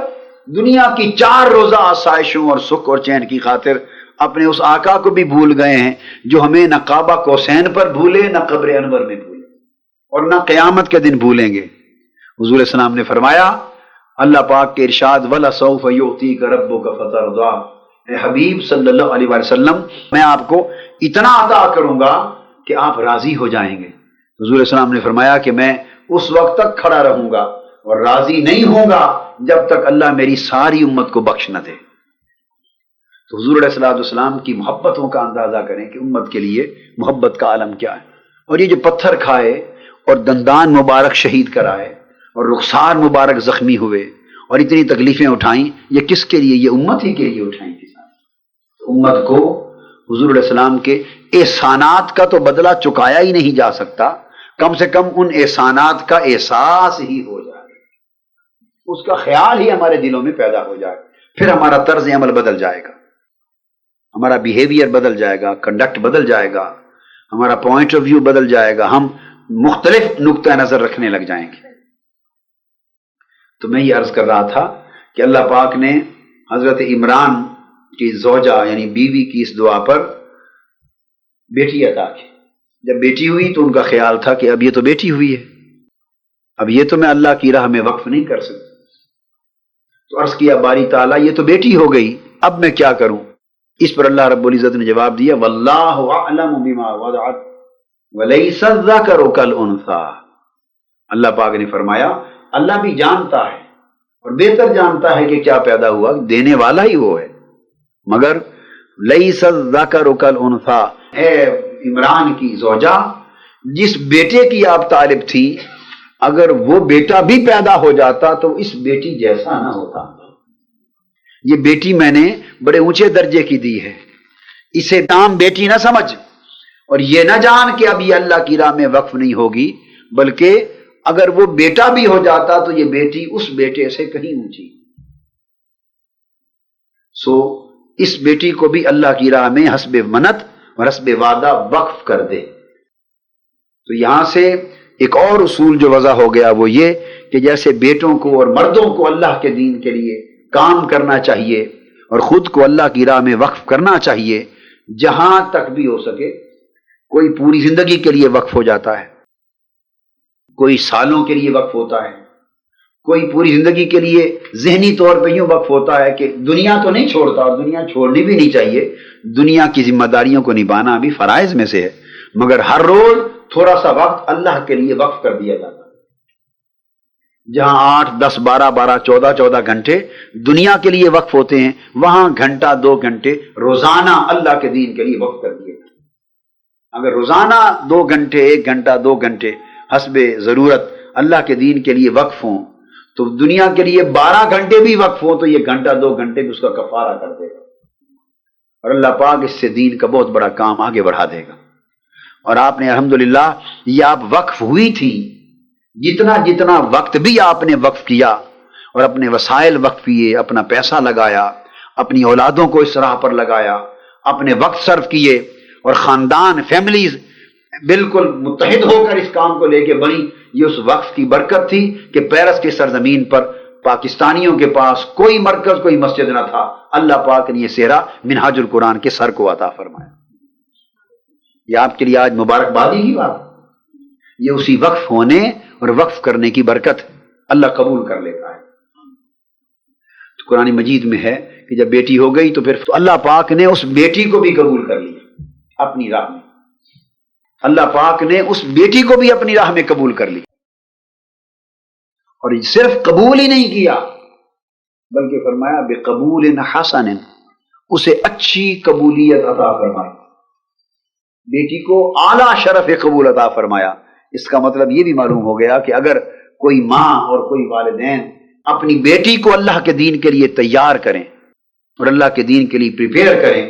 دنیا کی 4 روزہ آسائشوں اور سکھ اور چین کی خاطر اپنے اس آقا کو بھی بھول گئے ہیں جو ہمیں نہ کعبہ قوسین پر بھولے، نہ قبر انور میں بھولے، اور نہ قیامت کے دن بھولیں گے۔ حضور علیہ السلام نے فرمایا، اللہ پاک کے ارشاد وَلَسَوْفَ يُعْطِيكَ رَبُّكَ فَتَرْضَىٰ، اے حبیب صلی اللہ علیہ وسلم میں آپ کو اتنا عطا کروں گا کہ آپ راضی ہو جائیں گے۔ حضور علیہ السلام نے فرمایا کہ میں اس وقت تک کھڑا رہوں گا اور راضی نہیں ہوں گا جب تک اللہ میری ساری امت کو بخش نہ دے۔ تو حضور علیہ السلام کی محبتوں کا اندازہ کریں کہ امت کے لیے محبت کا عالم کیا ہے۔ اور یہ جو پتھر کھائے اور دندان مبارک شہید کرائے اور رخسار مبارک زخمی ہوئے اور اتنی تکلیفیں اٹھائیں، یہ کس کے لیے؟ یہ امت ہی کے لیے اٹھائیں تھی۔ امت کو حضور علیہ السلام کے احسانات کا تو بدلہ چکایا ہی نہیں جا سکتا، کم سے کم ان احسانات کا احساس ہی ہو جائے، اس کا خیال ہی ہمارے دلوں میں پیدا ہو جائے، پھر ہمارا طرز عمل بدل جائے گا، ہمارا بیہیویئر بدل جائے گا، کنڈکٹ بدل جائے گا، ہمارا پوائنٹ آف ویو بدل جائے گا، ہم مختلف نقطہ نظر رکھنے لگ جائیں گے۔ تو میں یہ عرض کر رہا تھا کہ اللہ پاک نے حضرت عمران کی زوجہ یعنی بیوی کی اس دعا پر بیٹی عطا کی۔ جب بیٹی ہوئی تو ان کا خیال تھا کہ اب یہ تو بیٹی ہوئی ہے، اب یہ تو میں اللہ کی راہ میں وقف نہیں کر سکتا۔ تو عرض کیا باری تعالیٰ یہ تو بیٹی ہو گئی، اب میں کیا کروں؟ اس پر اللہ رب العزت نے جواب دیا واللہ اعلم بما وضعت ولیس الذکر کالانثی۔ اللہ پاک نے فرمایا اللہ بھی جانتا ہے اور بہتر جانتا ہے کہ کیا پیدا ہوا، دینے والا ہی وہ ہے، مگر لیس الذکر کالانثی، اے عمران کی زوجہ جس بیٹے کی آپ طالب تھی، اگر وہ بیٹا بھی پیدا ہو جاتا تو اس بیٹی جیسا نہ ہوتا۔ یہ بیٹی میں نے بڑے اونچے درجے کی دی ہے، اسے نام بیٹی نہ سمجھ اور یہ نہ جان کہ اب یہ اللہ کی راہ میں وقف نہیں ہوگی، بلکہ اگر وہ بیٹا بھی ہو جاتا تو یہ بیٹی اس بیٹے سے کہیں اونچی۔ سو اس بیٹی کو بھی اللہ کی راہ میں حسب منت اور حسب وعدہ وقف کر دے۔ تو یہاں سے ایک اور اصول جو وضع ہو گیا وہ یہ کہ جیسے بیٹوں کو اور مردوں کو اللہ کے دین کے لیے کام کرنا چاہیے اور خود کو اللہ کی راہ میں وقف کرنا چاہیے، جہاں تک بھی ہو سکے۔ کوئی پوری زندگی کے لیے وقف ہو جاتا ہے، کوئی سالوں کے لیے وقف ہوتا ہے، کوئی پوری زندگی کے لیے ذہنی طور پہ یوں وقف ہوتا ہے کہ دنیا تو نہیں چھوڑتا، اور دنیا چھوڑنی بھی نہیں چاہیے، دنیا کی ذمہ داریوں کو نبھانا بھی فرائض میں سے ہے، مگر ہر روز تھوڑا سا وقت اللہ کے لیے وقف کر دیا جاتا ہے۔ جہاں 8 10 12 12 14 14 گھنٹے دنیا کے لیے وقف ہوتے ہیں، وہاں گھنٹہ 2 گھنٹے روزانہ اللہ کے دین کے لیے وقف کر دیے۔ اگر روزانہ 2 گھنٹے 1 گھنٹہ 2 گھنٹے حسب ضرورت اللہ کے دین کے لیے وقف ہوں، تو دنیا کے لیے 12 گھنٹے بھی وقف ہوں تو یہ گھنٹہ 2 گھنٹے بھی اس کا کفارہ کر دے گا، اور اللہ پاک اس سے دین کا بہت بڑا کام آگے بڑھا دے گا۔ اور آپ نے الحمدللہ یہ آپ وقف ہوئی تھی، جتنا جتنا وقت بھی آپ نے وقف کیا اور اپنے وسائل وقف کیے، اپنا پیسہ لگایا، اپنی اولادوں کو اس راہ پر لگایا، اپنے وقت صرف کیے، اور خاندان فیملیز بالکل متحد ہو کر اس کام کو لے کے بنی، یہ اس وقت کی برکت تھی کہ پیرس کی سرزمین پر پاکستانیوں کے پاس کوئی مرکز کوئی مسجد نہ تھا، اللہ پاک نے یہ سہرا منہاج القرآن کے سر کو عطا فرمایا۔ یہ آپ کے لیے آج مبارکبادی کی بات، یہ اسی وقف ہونے اور وقف کرنے کی برکت اللہ قبول کر لیتا ہے۔ تو قرآن مجید میں ہے کہ جب بیٹی ہو گئی تو پھر اللہ پاک نے اس بیٹی کو بھی قبول کر لیا اپنی راہ میں، اللہ پاک نے اس بیٹی کو بھی اپنی راہ میں قبول کر لی، اور صرف قبول ہی نہیں کیا بلکہ فرمایا بقبول حسن، اسے اچھی قبولیت عطا فرمائی، بیٹی کو اعلیٰ شرف قبول عطا فرمایا۔ اس کا مطلب یہ بھی معلوم ہو گیا کہ اگر کوئی ماں اور کوئی والدین اپنی بیٹی کو اللہ کے دین کے لیے تیار کریں اور اللہ کے دین کے لیے پریپیئر کریں،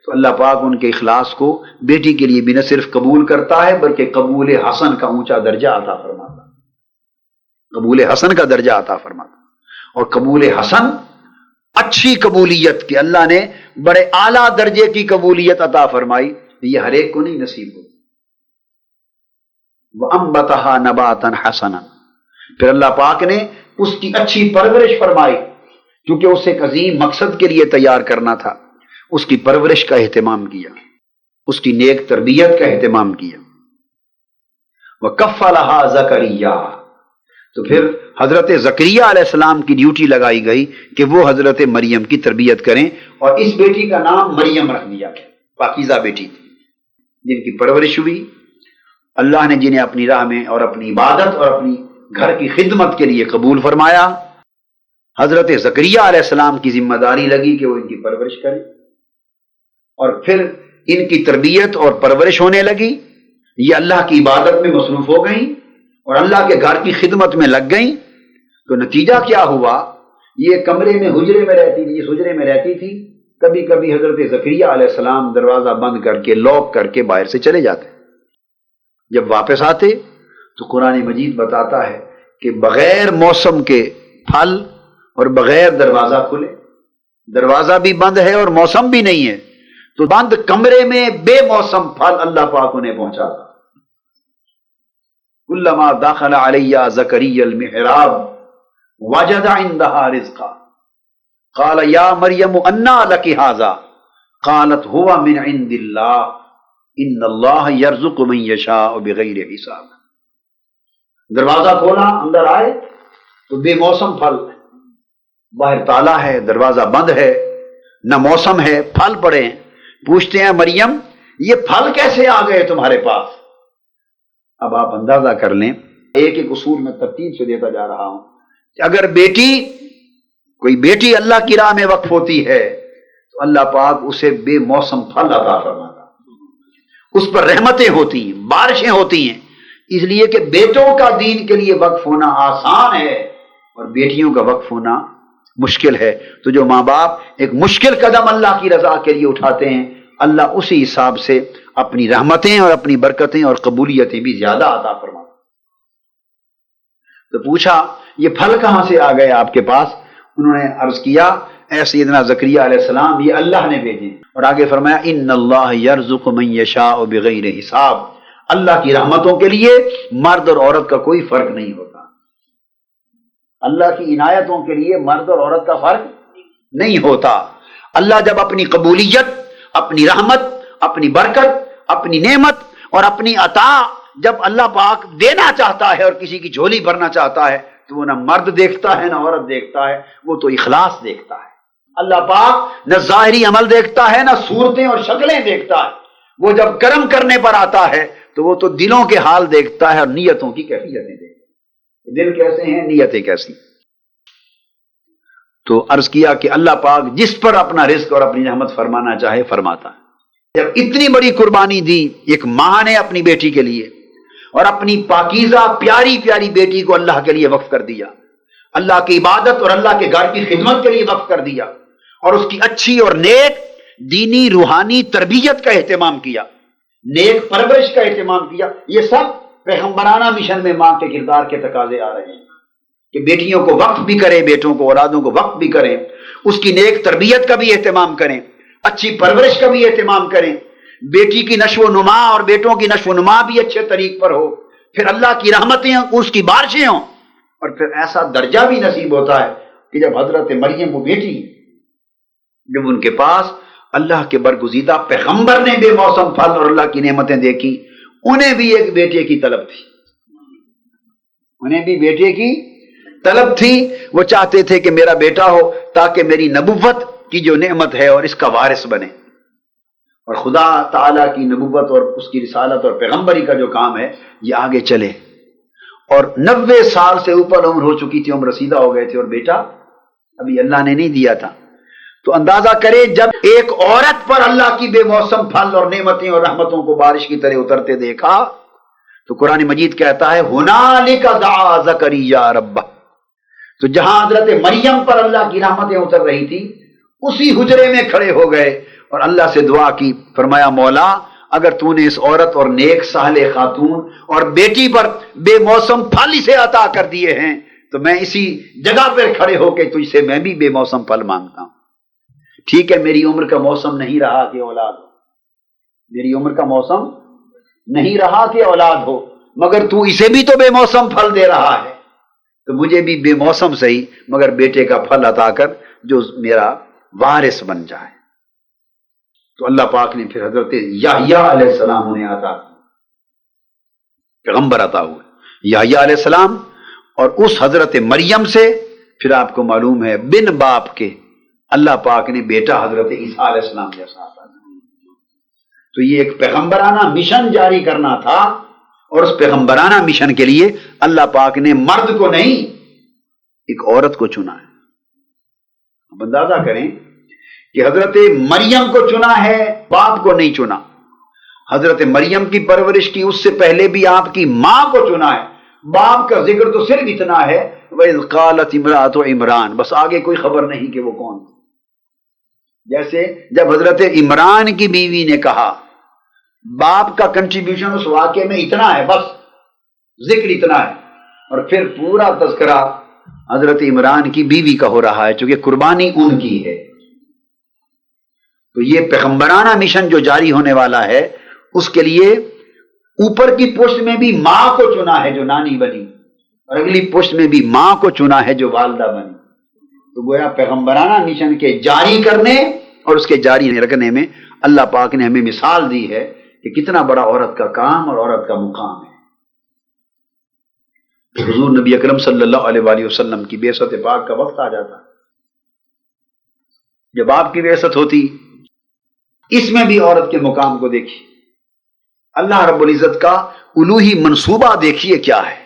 تو اللہ پاک ان کے اخلاص کو بیٹی کے لیے بھی نہ صرف قبول کرتا ہے بلکہ قبول حسن کا اونچا درجہ عطا فرماتا، قبول حسن کا درجہ عطا فرماتا۔ اور قبول حسن اچھی قبولیت کہ اللہ نے بڑے اعلیٰ درجے کی قبولیت عطا فرمائی، یہ ہر ایک کو نہیں نصیب ہوتی۔ وَأَنبَتَهَا نَبَاتًا حَسَنًا، پھر اللہ پاک نے اس کی اچھی پرورش فرمائی، کیونکہ اسے ایک عظیم مقصد کے لیے تیار کرنا تھا، اس کی پرورش کا اہتمام کیا، اس کی نیک تربیت کا اہتمام کیا۔ وَكَفَّلَهَا زَكَرِيَّا، تو پھر حضرت زکریا علیہ السلام کی ڈیوٹی لگائی گئی کہ وہ حضرت مریم کی تربیت کریں، اور اس بیٹی کا نام مریم رکھ دیا گیا، پاکیزہ بیٹی تھی جن کی پرورش ہوئی، اللہ نے جنہیں اپنی راہ میں اور اپنی عبادت اور اپنی گھر کی خدمت کے لیے قبول فرمایا۔ حضرت زکریا علیہ السلام کی ذمہ داری لگی کہ وہ ان کی پرورش کریں، اور پھر ان کی تربیت اور پرورش ہونے لگی، یہ اللہ کی عبادت میں مصروف ہو گئیں اور اللہ کے گھر کی خدمت میں لگ گئیں۔ تو نتیجہ کیا ہوا، یہ کمرے میں حجرے میں رہتی تھی، اس حجرے میں رہتی تھی، کبھی کبھی حضرت زکریا علیہ السلام دروازہ بند کر کے لاک کر کے باہر سے چلے جاتے، جب واپس آتے تو قرآن مجید بتاتا ہے کہ بغیر موسم کے پھل اور بغیر دروازہ کھلے، دروازہ بھی بند ہے اور موسم بھی نہیں ہے، تو بند کمرے میں بے موسم پھل اللہ پاک انہیں پہنچاتا۔ کلما دخل علیہ زکریا المحراب وجد عندها رزقا قال یا مریم انا لک ھذا قالت هو من عند اللہ ان اللہ یرزق من یشاء بغیر حساب۔ دروازہ کھولا، اندر آئے تو بے موسم پھل، باہر تالا ہے، دروازہ بند ہے، نہ موسم ہے، پھل پڑے ہیں۔ پوچھتے ہیں مریم یہ پھل کیسے آ گئے تمہارے پاس؟ اب آپ اندازہ کر لیں، ایک ایک اصول میں ترتیب سے دیتا جا رہا ہوں کہ اگر کوئی بیٹی اللہ کی راہ میں وقف ہوتی ہے تو اللہ پاک اسے بے موسم پھل عطا فرماتا، اس پر رحمتیں ہوتی ہیں، بارشیں ہوتی ہیں، اس لیے کہ بیٹوں کا دین کے لیے وقف ہونا آسان ہے اور بیٹیوں کا وقف ہونا مشکل ہے۔ تو جو ماں باپ ایک مشکل قدم اللہ کی رضا کے لیے اٹھاتے ہیں، اللہ اسی حساب سے اپنی رحمتیں اور اپنی برکتیں اور قبولیتیں بھی زیادہ عطا فرماتا۔ تو پوچھا یہ پھل کہاں سے آ گئے آپ کے پاس؟ انہوں نے عرض کیا اے سیدنا زکریا علیہ السلام یہ اللہ نے بھیجے، اور آگے فرمایا ان اللہ یرزق من یشاء بغیر حساب، اللہ کی رحمتوں کے لیے مرد اور عورت کا کوئی فرق نہیں ہوتا، اللہ کی عنایتوں کے لیے مرد اور عورت کا فرق نہیں ہوتا۔ اللہ جب اپنی قبولیت، اپنی رحمت، اپنی برکت، اپنی نعمت اور اپنی عطا جب اللہ پاک دینا چاہتا ہے اور کسی کی جھولی بھرنا چاہتا ہے تو وہ نہ مرد دیکھتا ہے نہ عورت دیکھتا ہے، وہ تو اخلاص دیکھتا ہے۔ اللہ پاک نہ ظاہری عمل دیکھتا ہے نہ صورتیں اور شکلیں دیکھتا ہے، وہ جب کرم کرنے پر آتا ہے تو وہ تو دلوں کے حال دیکھتا ہے اور نیتوں کی کیفیتیں دیکھتا ہے، دل کیسے ہیں، نیتیں کیسی۔ تو عرض کیا کہ اللہ پاک جس پر اپنا رزق اور اپنی رحمت فرمانا چاہے فرماتا ہے۔ جب اتنی بڑی قربانی دی ایک ماں نے اپنی بیٹی کے لیے اور اپنی پاکیزہ پیاری پیاری بیٹی کو اللہ کے لیے وقف کر دیا، اللہ کی عبادت اور اللہ کے گھر کی خدمت کے لیے وقف کر دیا اور اس کی اچھی اور نیک دینی روحانی تربیت کا اہتمام کیا، نیک پرورش کا اہتمام کیا، یہ سب پیغمبرانہ مشن میں ماں کے کردار کے تقاضے آ رہے ہیں کہ بیٹیوں کو وقف بھی کریں، بیٹوں کو اولادوں کو وقف بھی کریں، اس کی نیک تربیت کا بھی اہتمام کریں، اچھی پرورش کا بھی اہتمام کریں، بیٹی کی نشو و نما اور بیٹوں کی نشو و نما بھی اچھے طریق پر ہو، پھر اللہ کی رحمتیں اس کی بارشیں ہوں، اور پھر ایسا درجہ بھی نصیب ہوتا ہے کہ جب حضرت مریم وہ بیٹی جب ان کے پاس اللہ کے برگزیدہ پیغمبر نے بے موسم پھل اور اللہ کی نعمتیں دیکھی، انہیں بھی ایک بیٹے کی طلب تھی، انہیں بھی بیٹے کی طلب تھی، وہ چاہتے تھے کہ میرا بیٹا ہو تاکہ میری نبوت کی جو نعمت ہے اور اس کا وارث بنے، اور خدا تعالیٰ کی نبوت اور اس کی رسالت اور پیغمبری کا جو کام ہے یہ آگے چلے۔ اور 90 سال سے اوپر عمر ہو چکی تھی، عمر رسیدہ ہو گئے تھے، اور بیٹا ابھی اللہ نے نہیں دیا تھا۔ تو اندازہ کرے جب ایک عورت پر اللہ کی بے موسم پھل اور نعمتیں اور رحمتوں کو بارش کی طرح اترتے دیکھا تو قرآن مجید کہتا ہے ہنالک دعا زکریا ربہ، تو جہاں حضرت مریم پر اللہ کی رحمتیں اتر رہی تھی اسی حجرے میں کھڑے ہو گئے اور اللہ سے دعا کی، فرمایا مولا اگر تو نے اس عورت اور نیک صالح خاتون اور بیٹی پر بے موسم پھل اسے عطا کر دیے ہیں تو میں اسی جگہ پر کھڑے ہو کے تجھ سے میں بھی بے موسم پھل مانگتا ہوں۔ ٹھیک ہے میری عمر کا موسم نہیں رہا کہ اولاد ہو، میری عمر کا موسم نہیں رہا کہ اولاد ہو، مگر تو اسے بھی تو بے موسم پھل دے رہا ہے تو مجھے بھی بے موسم صحیح مگر بیٹے کا پھل عطا کر جو میرا وارث بن جائے۔ تو اللہ پاک نے پھر حضرت یحییٰ علیہ السلام انہیں عطا پیغمبر عطا ہوئے، یحییٰ علیہ السلام، اور اس حضرت مریم سے پھر آپ کو معلوم ہے بن باپ کے اللہ پاک نے بیٹا حضرت عیسیٰ علیہ السلام جیسا عطا کیا۔ تو یہ ایک پیغمبرانہ مشن جاری کرنا تھا، اور اس پیغمبرانہ مشن کے لیے اللہ پاک نے مرد کو نہیں ایک عورت کو چنا ہے۔ اب اندازہ کریں کہ حضرت مریم کو چنا ہے، باپ کو نہیں چنا۔ حضرت مریم کی پرورش کی اس سے پہلے بھی آپ کی ماں کو چنا ہے، باپ کا ذکر تو صرف اتنا ہے وَإِذْ قَالَتِ امْرَأَتُ عِمْرَانَ، بس آگے کوئی خبر نہیں کہ وہ کون۔ جیسے جب حضرت عمران کی بیوی نے کہا، باپ کا کنٹریبیوشن اس واقعے میں اتنا ہے، بس ذکر اتنا ہے، اور پھر پورا تذکرہ حضرت عمران کی بیوی کا ہو رہا ہے چونکہ قربانی ان کی ہے۔ تو یہ پیغمبرانہ مشن جو جاری ہونے والا ہے اس کے لیے اوپر کی پشت میں بھی ماں کو چنا ہے جو نانی بنی، اور اگلی پشت میں بھی ماں کو چنا ہے جو والدہ بنی۔ تو گویا پیغمبرانہ مشن کے جاری کرنے اور اس کے جاری رکھنے میں اللہ پاک نے ہمیں مثال دی ہے کہ کتنا بڑا عورت کا کام اور عورت کا مقام ہے۔ حضور نبی اکرم صلی اللہ علیہ وآلہ وسلم کی بعثت پاک کا وقت آ جاتا، جب آپ کی بعثت ہوتی، اس میں بھی عورت کے مقام کو دیکھیے، اللہ رب العزت کا الوہی منصوبہ دیکھیے کیا ہے۔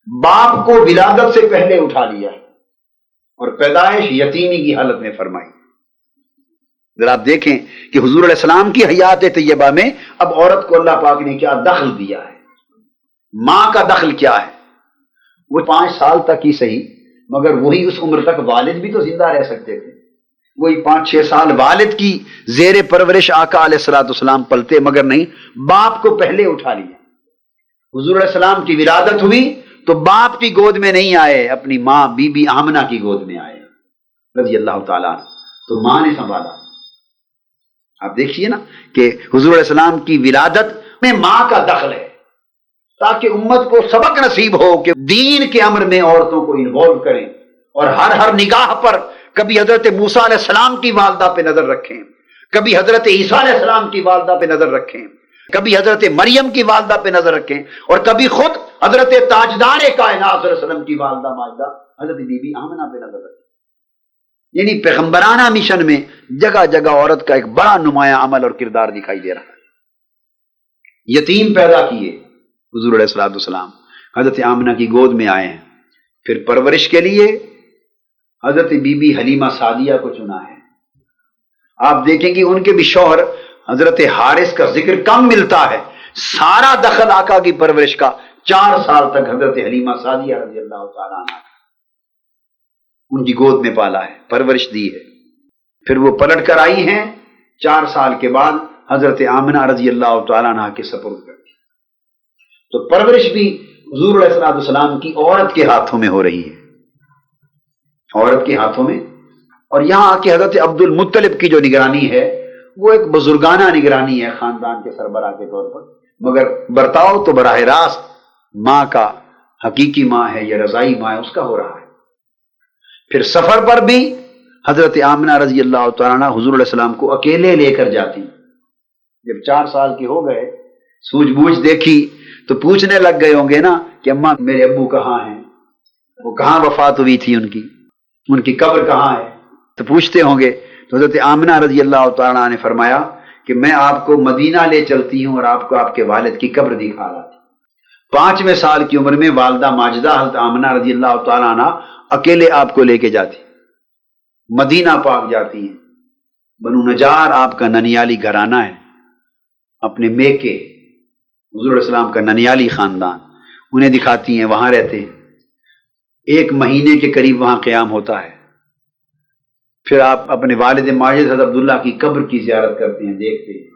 باپ کو ولادت سے پہلے اٹھا لیا اور پیدائش یتیمی کی حالت میں فرمائی۔ ذرا آپ دیکھیں کہ حضور علیہ السلام کی حیات طیبہ میں اب عورت کو اللہ پاک نے کیا دخل دیا ہے، ماں کا دخل کیا ہے۔ وہ 5 سال تک ہی صحیح مگر وہی اس عمر تک والد بھی تو زندہ رہ سکتے تھے، وہی 5-6 سال والد کی زیر پرورش آقا علیہ الصلوۃ والسلام پلتے، مگر نہیں، باپ کو پہلے اٹھا لیا۔ حضور علیہ السلام کی ولادت ہوئی تو باپ کی گود میں نہیں آئے، اپنی ماں بی بی آمنہ کی گود میں آئے رضی اللہ تعالیٰ عنہ، تو ماں نے سنبھالا۔ آپ دیکھیے نا کہ حضور علیہ السلام کی ولادت میں ماں کا دخل ہے تاکہ امت کو سبق نصیب ہو کہ دین کے امر میں عورتوں کو انوالو کریں، اور ہر نگاہ پر کبھی حضرت موسیٰ علیہ السلام کی والدہ پہ نظر رکھیں، کبھی حضرت عیسیٰ علیہ السلام کی والدہ پہ نظر رکھیں، کبھی حضرت مریم کی والدہ پہ نظر رکھیں، اور کبھی خود حضرت تاجدار کائنات صلی اللہ علیہ وسلم کی والدہ ماجدہ حضرت بی بی آمنہ پہ نظر رکھیں۔ یعنی پیغمبرانہ مشن میں جگہ جگہ عورت کا ایک بڑا نمایاں عمل اور کردار دکھائی دے رہا ہے۔ یتیم پیدا کیے حضور علیہ الصلوۃ والسلام، حضرت آمنہ کی گود میں آئے ہیں، پھر پرورش کے لیے حضرت بی بی حلیمہ سعدیہ کو چنا ہے۔ آپ دیکھیں گے ان کے بھی شوہر حضرت حارث کا ذکر کم ملتا ہے، سارا دخل آقا کی پرورش کا 4 سال تک حضرت حلیمہ سعدیہ رضی اللہ تعالیٰ عنہ ان کی گود میں پالا ہے، پرورش دی ہے۔ پھر وہ پلٹ کر آئی ہیں 4 سال کے بعد حضرت آمنہ رضی اللہ تعالیٰ عنہ کے سپرد کر دی۔ تو پرورش بھی حضور علیہ الصلوۃ والسلام کی عورت کے ہاتھوں میں ہو رہی ہے، عورت کے ہاتھوں میں۔ اور یہاں آ کے حضرت عبد المطلب کی جو نگرانی ہے وہ ایک بزرگانہ نگرانی ہے خاندان کے سربراہ کے طور پر، مگر برتاؤ تو براہ راست ماں کا، حقیقی ماں ہے یا رضائی ماں ہے، اس کا ہو رہا ہے۔ پھر سفر پر بھی حضرت آمنہ رضی اللہ تعالیٰ عنہ حضور علیہ السلام کو اکیلے لے کر جاتی۔ جب 4 سال کے ہو گئے، سوجھ بوجھ دیکھی تو پوچھنے لگ گئے ہوں گے نا کہ اماں میرے ابو کہاں ہیں، وہ کہاں وفات ہوئی تھی، ان کی قبر کہاں ہے، تو پوچھتے ہوں گے۔ تو حضرت آمنہ رضی اللہ تعالیٰ عنہ نے فرمایا کہ میں آپ کو مدینہ لے چلتی ہوں اور آپ کو آپ کے والد کی قبر دکھا رہا تھی۔ 5ویں سال کی عمر میں والدہ ماجدہ حضرت آمنہ رضی اللہ تعالیٰ عنہ اکیلے آپ کو لے کے جاتی، مدینہ پاک جاتی ہیں۔ بنو نجار آپ کا ننیالی گھرانہ ہے، اپنے میکے حضور علیہ السلام کا ننیالی خاندان، انہیں دکھاتی ہیں، وہاں رہتے ہیں۔ 1 مہینے کے قریب وہاں قیام ہوتا ہے۔ پھر آپ اپنے والد ماجد حضرت عبداللہ کی قبر کی زیارت کرتے ہیں، دیکھتے ہیں،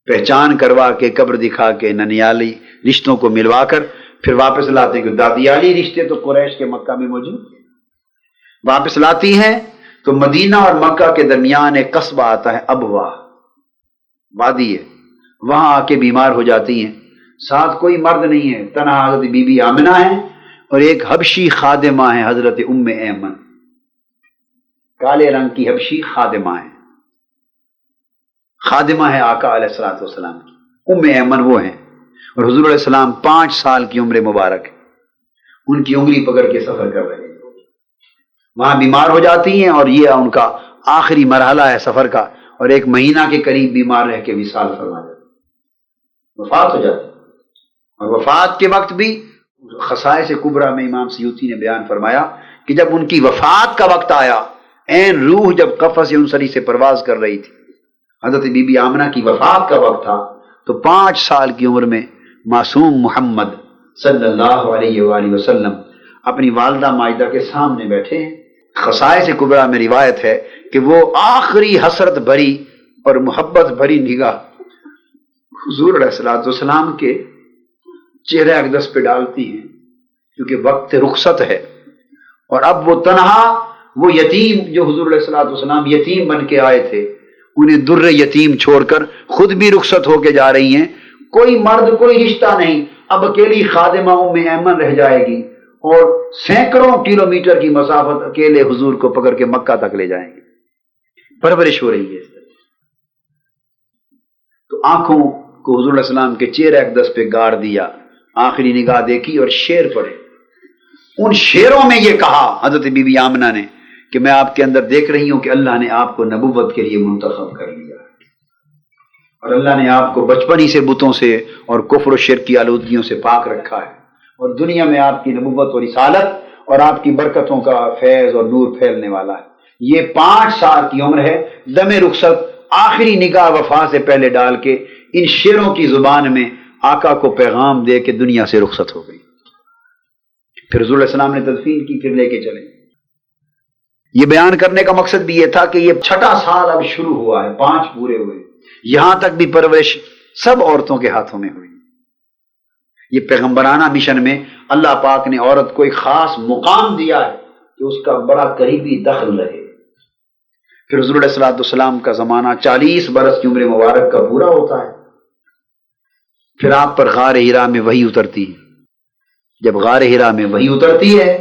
پہچان کروا کے قبر دکھا کے ننیالی رشتوں کو ملوا کر پھر واپس لاتے ہیں، کہ دادیالی رشتے تو قریش کے مکہ میں موجود تھے۔ واپس لاتی ہیں تو مدینہ اور مکہ کے درمیان ایک قصبہ آتا ہے، ابواہ وادی ہے، وہاں آ کے بیمار ہو جاتی ہیں۔ ساتھ کوئی مرد نہیں ہے، تنہا حضرت بی بی آمنہ ہے اور ایک حبشی خادمہ ہے حضرت ام ایمن، کالے رنگ کی حبشی خادمہ ہے، خادمہ ہے آقا علیہ الصلوۃ والسلام کی، ام ایمن وہ ہیں۔ اور حضور علیہ السلام 5 سال کی عمر مبارک ان کی انگلی پکڑ کے سفر کر رہے ہیں، وہاں بیمار ہو جاتی ہیں اور یہ ان کا آخری مرحلہ ہے سفر کا، اور 1 مہینہ کے قریب بیمار رہ کے وصال فرما جاتے، وفات ہو جاتی۔ اور وفات کے وقت بھی خصائص کبریٰ میں امام سیوطی نے بیان فرمایا کہ جب ان کی وفات کا وقت آیا، عین روح جب قفص انصری سے پرواز کر رہی تھی، حضرت بی بی آمنہ کی وفات کا وقت تھا، تو 5 سال کی عمر میں معصوم محمد صلی اللہ علیہ وآلہ وسلم اپنی والدہ ماجدہ کے سامنے بیٹھے ہیں۔ خصائص کبریٰ میں روایت ہے کہ وہ آخری حسرت بھری اور محبت بھری نگاہ حضور علیہ الصلوۃ والسلام کے چہرے اقدس پہ ڈالتی ہیں، کیونکہ وقت رخصت ہے، اور اب وہ تنہا، وہ یتیم جو حضور علیہ الصلوۃ والسلام یتیم بن کے آئے تھے، انہیں در یتیم چھوڑ کر خود بھی رخصت ہو کے جا رہی ہیں، کوئی مرد کوئی رشتہ نہیں، اب اکیلی خادمہ ام ایمن رہ جائے گی اور سینکڑوں کلومیٹر کی مسافت اکیلے حضور کو پکڑ کے مکہ تک لے جائیں گے، پرورش ہو رہی ہے اس طرح۔ تو آنکھوں کو حضور علیہ السلام کے چہرے اقدس پہ گاڑ دیا، آخری نگاہ دیکھی اور شعر پڑھے۔ ان شعروں میں یہ کہا حضرت بی بی آمنہ نے کہ میں آپ کے اندر دیکھ رہی ہوں کہ اللہ نے آپ کو نبوت کے لیے منتخب کر لیا، اور اللہ نے آپ کو بچپن ہی سے بتوں سے اور کفر و شرک کی آلودگیوں سے پاک رکھا ہے، اور دنیا میں آپ کی نبوت اور رسالت اور آپ کی برکتوں کا فیض اور نور پھیلنے والا ہے۔ یہ 5 سال کی عمر ہے، دم رخصت آخری نگاہ وفات سے پہلے ڈال کے ان شعروں کی زبان میں آقا کو پیغام دے کے دنیا سے رخصت ہو گئی۔ پھر حضور علیہ السلام نے تدفین کی، پھر لے کے چلے۔ یہ بیان کرنے کا مقصد بھی یہ تھا کہ یہ 6واں سال اب شروع ہوا ہے، 5 پورے ہوئے، یہاں تک بھی پرورش سب عورتوں کے ہاتھوں میں ہوئی۔ یہ پیغمبرانہ مشن میں اللہ پاک نے عورت کو ایک خاص مقام دیا ہے کہ اس کا بڑا قریبی دخل رہے۔ پھر حضور علیہ الصلوۃ والسلام کا زمانہ 40 برس کی عمر مبارک کا پورا ہوتا ہے۔ پھر آپ پر غار حرا میں وحی اترتی ہے۔ جب غار حرا میں وحی اترتی ہے،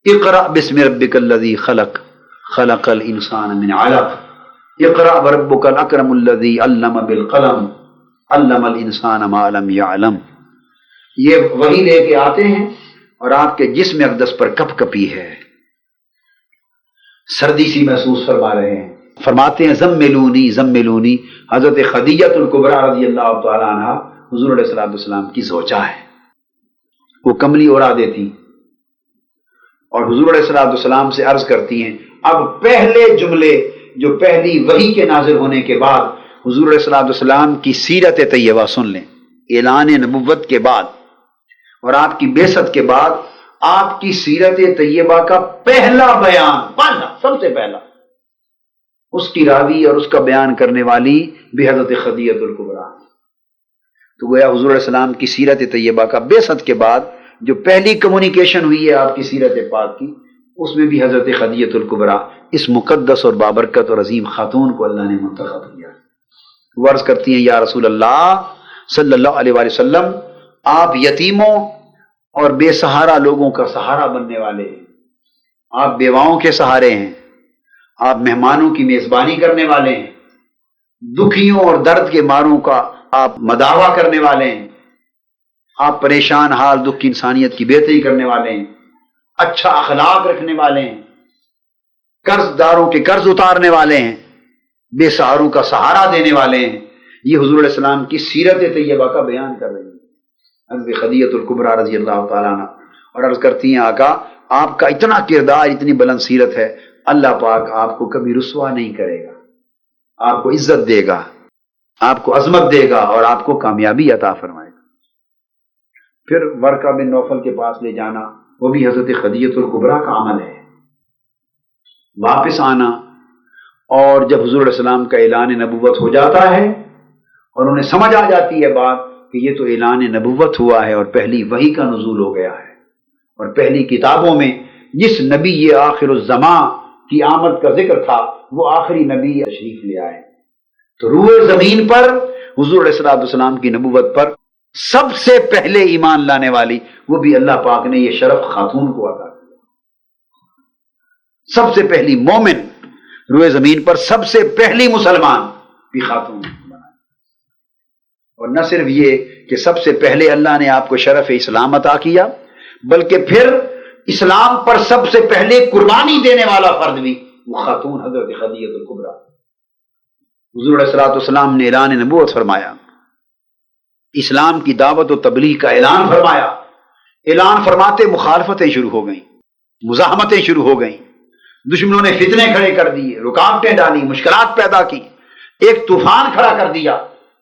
اقرأ بسم ربک الذی خلق خلق الانسان من علق اقرأ وربک الاکرم الذی علم بالقلم علم الانسان ما لم یعلم. یہ وہی لے کے آتے ہیں اور آپ کے جسم اقدس پر کپ کپی ہے، سردی سی محسوس فرما رہے ہیں. فرماتے ہیں زملونی زملونی. حضرت خدیجہ الکبریٰ رضی اللہ تعالی عنہ حضور علیہ الصلوۃ والسلام کی زوجہ ہے، وہ کملی اڑا دیتی اور حضور علیہ الصلوۃ والسلام سے عرض کرتی ہیں اب پہلے جملے جو پہلی وحی کے نازل ہونے کے بعد حضور علیہ الصلوۃ والسلام کی سیرت طیبہ سن لیں. اعلان نبوت کے بعد اور آپ کی بعثت کے بعد آپ کی سیرت طیبہ کا پہلا بیان، پہلا سب سے پہلا، اس کی راوی اور اس کا بیان کرنے والی بھی حضرت خدیجہ الکبریٰ. تو گویا حضور علیہ السلام کی سیرت طیبہ کا بعثت کے بعد جو پہلی کمیونیکیشن ہوئی ہے آپ کی سیرت پاک کی، اس میں بھی حضرت خدیجہ الکبریٰ اس مقدس اور بابرکت اور عظیم خاتون کو اللہ نے منتخب کیا. وہ عرض کرتی ہیں یا رسول اللہ صلی اللہ علیہ وآلہ وسلم، آپ یتیموں اور بے سہارا لوگوں کا سہارا بننے والے ہیں، آپ بیواؤں کے سہارے ہیں، آپ مہمانوں کی میزبانی کرنے والے ہیں، دکھیوں اور درد کے ماروں کا آپ مداوا کرنے والے ہیں، آپ پریشان حال دکھ کی انسانیت کی بہتری کرنے والے ہیں، اچھا اخلاق رکھنے والے ہیں، قرض داروں کے قرض اتارنے والے ہیں، بے سہاروں کا سہارا دینے والے ہیں. یہ حضور علیہ السلام کی سیرت طیبہ کا بیان کر رہی ہے حضرت خدیجہ الکبریٰ رضی اللہ تعالیٰ عنہ، اور عرض کرتی ہیں آقا آپ کا اتنا کردار، اتنی بلند سیرت ہے، اللہ پاک آپ کو کبھی رسوا نہیں کرے گا، آپ کو عزت دے گا، آپ کو عظمت دے گا اور آپ کو کامیابی عطا فرمائے گا. پھر ورقہ بن نوفل کے پاس لے جانا وہ بھی حضرت خدیجہ الکبریٰ کا عمل ہے. واپس آنا اور جب حضور علیہ السلام کا اعلان نبوت ہو جاتا ہے اور انہیں سمجھ آ جاتی ہے بات کہ یہ تو اعلان نبوت ہوا ہے اور پہلی وحی کا نزول ہو گیا ہے اور پہلی کتابوں میں جس نبی یہ آخر الزماں کی آمد کا ذکر تھا وہ آخری نبی تشریف لے آئے، تو روئے زمین پر حضور علیہ الصلوۃ والسلام کی نبوت پر سب سے پہلے ایمان لانے والی وہ بھی اللہ پاک نے یہ شرف خاتون کو عطا کیا. سب سے پہلی مومن روئے زمین پر، سب سے پہلی مسلمان بھی خاتون بنا. اور نہ صرف یہ کہ سب سے پہلے اللہ نے آپ کو شرف اسلام عطا کیا، بلکہ پھر اسلام پر سب سے پہلے قربانی دینے والا فرد بھی وہ خاتون حضرت خدیجہ الکبریٰ. حضور علیہ الصلوۃ والسلام نے اعلان نبوت فرمایا، اسلام کی دعوت و تبلیغ کا اعلان فرمایا. اعلان فرماتے مخالفتیں شروع ہو گئیں، مزاحمتیں شروع ہو گئیں، دشمنوں نے فتنے کھڑے کر دیے، رکاوٹیں ڈالی، مشکلات پیدا کی، ایک طوفان کھڑا کر دیا.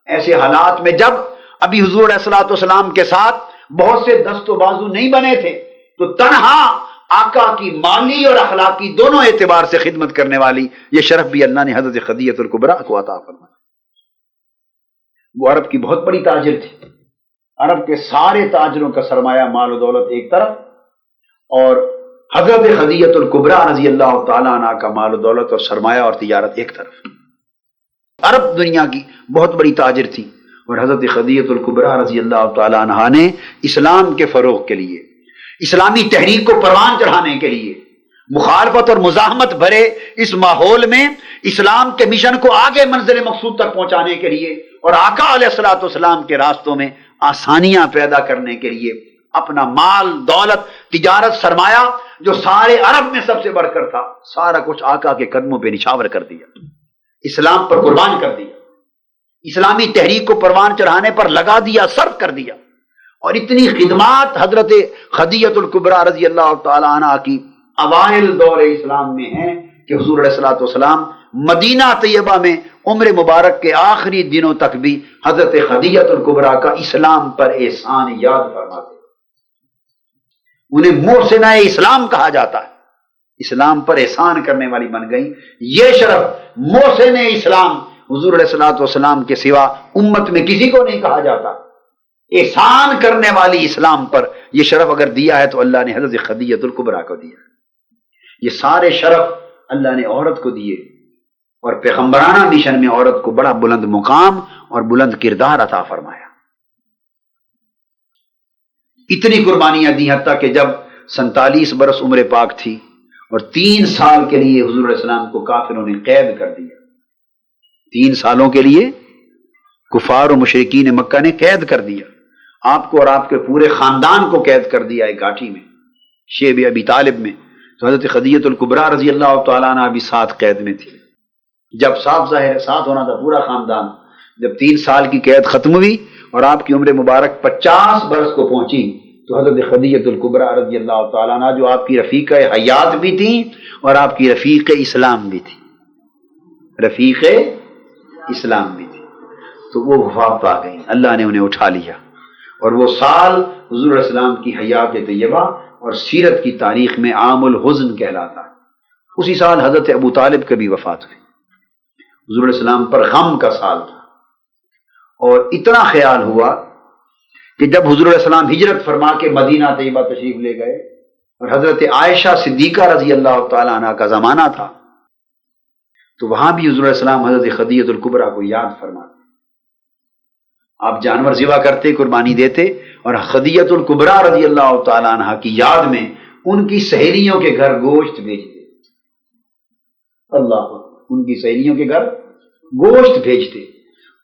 ایسے حالات میں جب ابھی حضور علیہ الصلوۃ والسلام کے ساتھ بہت سے دست و بازو نہیں بنے تھے، تو تنہا آقا کی مالی اور اخلاقی دونوں اعتبار سے خدمت کرنے والی یہ شرف بھی اللہ نے حضرت خدیجہ الکبریٰ کو عطا فرمایا. وہ عرب کی بہت بڑی تاجر تھی، عرب کے سارے تاجروں کا سرمایہ مال و دولت ایک طرف اور حضرت خدیجہ الکبریٰ رضی اللہ تعالیٰ عنہ کا مال و دولت اور سرمایہ اور تجارت ایک طرف. عرب دنیا کی بہت بڑی تاجر تھی اور حضرت خدیجہ الکبریٰ رضی اللہ تعالیٰ عنہ نے اسلام کے فروغ کے لیے، اسلامی تحریک کو پروان چڑھانے کے لیے، مخالفت اور مزاحمت بھرے اس ماحول میں اسلام کے مشن کو آگے منزل مقصود تک پہنچانے کے لیے اور آقا علیہ الصلوۃ والسلام کے راستوں میں آسانیاں پیدا کرنے کے لیے اپنا مال، دولت، تجارت، سرمایہ جو سارے عرب میں سب سے بڑھ کر تھا، سارا کچھ آقا کے قدموں پہ نچھاور کر دیا، اسلام پر قربان کر دیا، اسلامی تحریک کو پروان چڑھانے پر لگا دیا، صرف کر دیا. اور اتنی خدمات حضرت خدیجہ الکبریٰ رضی اللہ تعالی عنہ کی اوائل دور اسلام میں ہیں کہ حضور علیہ الصلوۃ والسلام مدینہ طیبہ میں عمر مبارک کے آخری دنوں تک بھی حضرت خدیجہ الکبریٰ کا اسلام پر احسان یاد فرماتے. انہیں محسنہ اسلام کہا جاتا ہے، اسلام پر احسان کرنے والی بن گئی. یہ شرف محسن اسلام حضور علیہ الصلوۃ والسلام کے سوا امت میں کسی کو نہیں کہا جاتا. احسان کرنے والی اسلام پر یہ شرف اگر دیا ہے تو اللہ نے حضرت خدیجہ الکبریٰ کو دیا. یہ سارے شرف اللہ نے عورت کو دیے اور پیغمبرانہ مشن میں عورت کو بڑا بلند مقام اور بلند کردار عطا فرمایا. اتنی قربانیاں دی حتیٰ کہ جب 47 برس عمر پاک تھی اور 3 سال کے لیے حضور علیہ السلام کو کافروں نے قید کر دیا. 3 سالوں کے لیے کفار و مشرکین مکہ نے قید کر دیا آپ کو، اور آپ کے پورے خاندان کو قید کر دیا ایک گاٹھی میں، شیب ابی طالب میں. تو حضرت خدیجہ الکبریٰ رضی اللہ تعالیٰ عنہ بھی ساتھ قید میں تھی. جب صاف ظاہر ہے ساتھ ہونا تھا پورا خاندان. جب 3 سال کی قید ختم ہوئی اور آپ کی عمر مبارک 50 برس کو پہنچی تو حضرت خدیجہ الکبریٰ رضی اللہ تعالیٰ عنہ جو آپ کی رفیق حیات بھی تھیں اور آپ کی رفیق اسلام بھی تھی، رفیق اسلام بھی تھی، تو وہ وفات پا گئی. اللہ نے انہیں اٹھا لیا. اور وہ سال حضور علیہ السلام کی حیات طیبہ اور سیرت کی تاریخ میں عام الحزن کہلاتا ہے. اسی سال حضرت ابو طالب کی بھی وفات ہوئی. حضور علیہ السلام پر غم کا سال تھا، اور اتنا خیال ہوا کہ جب حضور علیہ السلام ہجرت فرما کے مدینہ طیبہ تشریف لے گئے اور حضرت عائشہ صدیقہ رضی اللہ تعالی عنہ کا زمانہ تھا، تو وہاں بھی حضور علیہ السلام حضرت خدیجہ الکبریٰ کو یاد فرماتے. آپ جانور ذبح کرتے، قربانی دیتے، اور خدیجہ الکبریٰ رضی اللہ تعالی عنہ کی یاد میں ان کی سہیلیوں کے گھر گوشت بھیجتے. اللہ، ان کی سہیلیوں کے گھر گوشت بھیجتے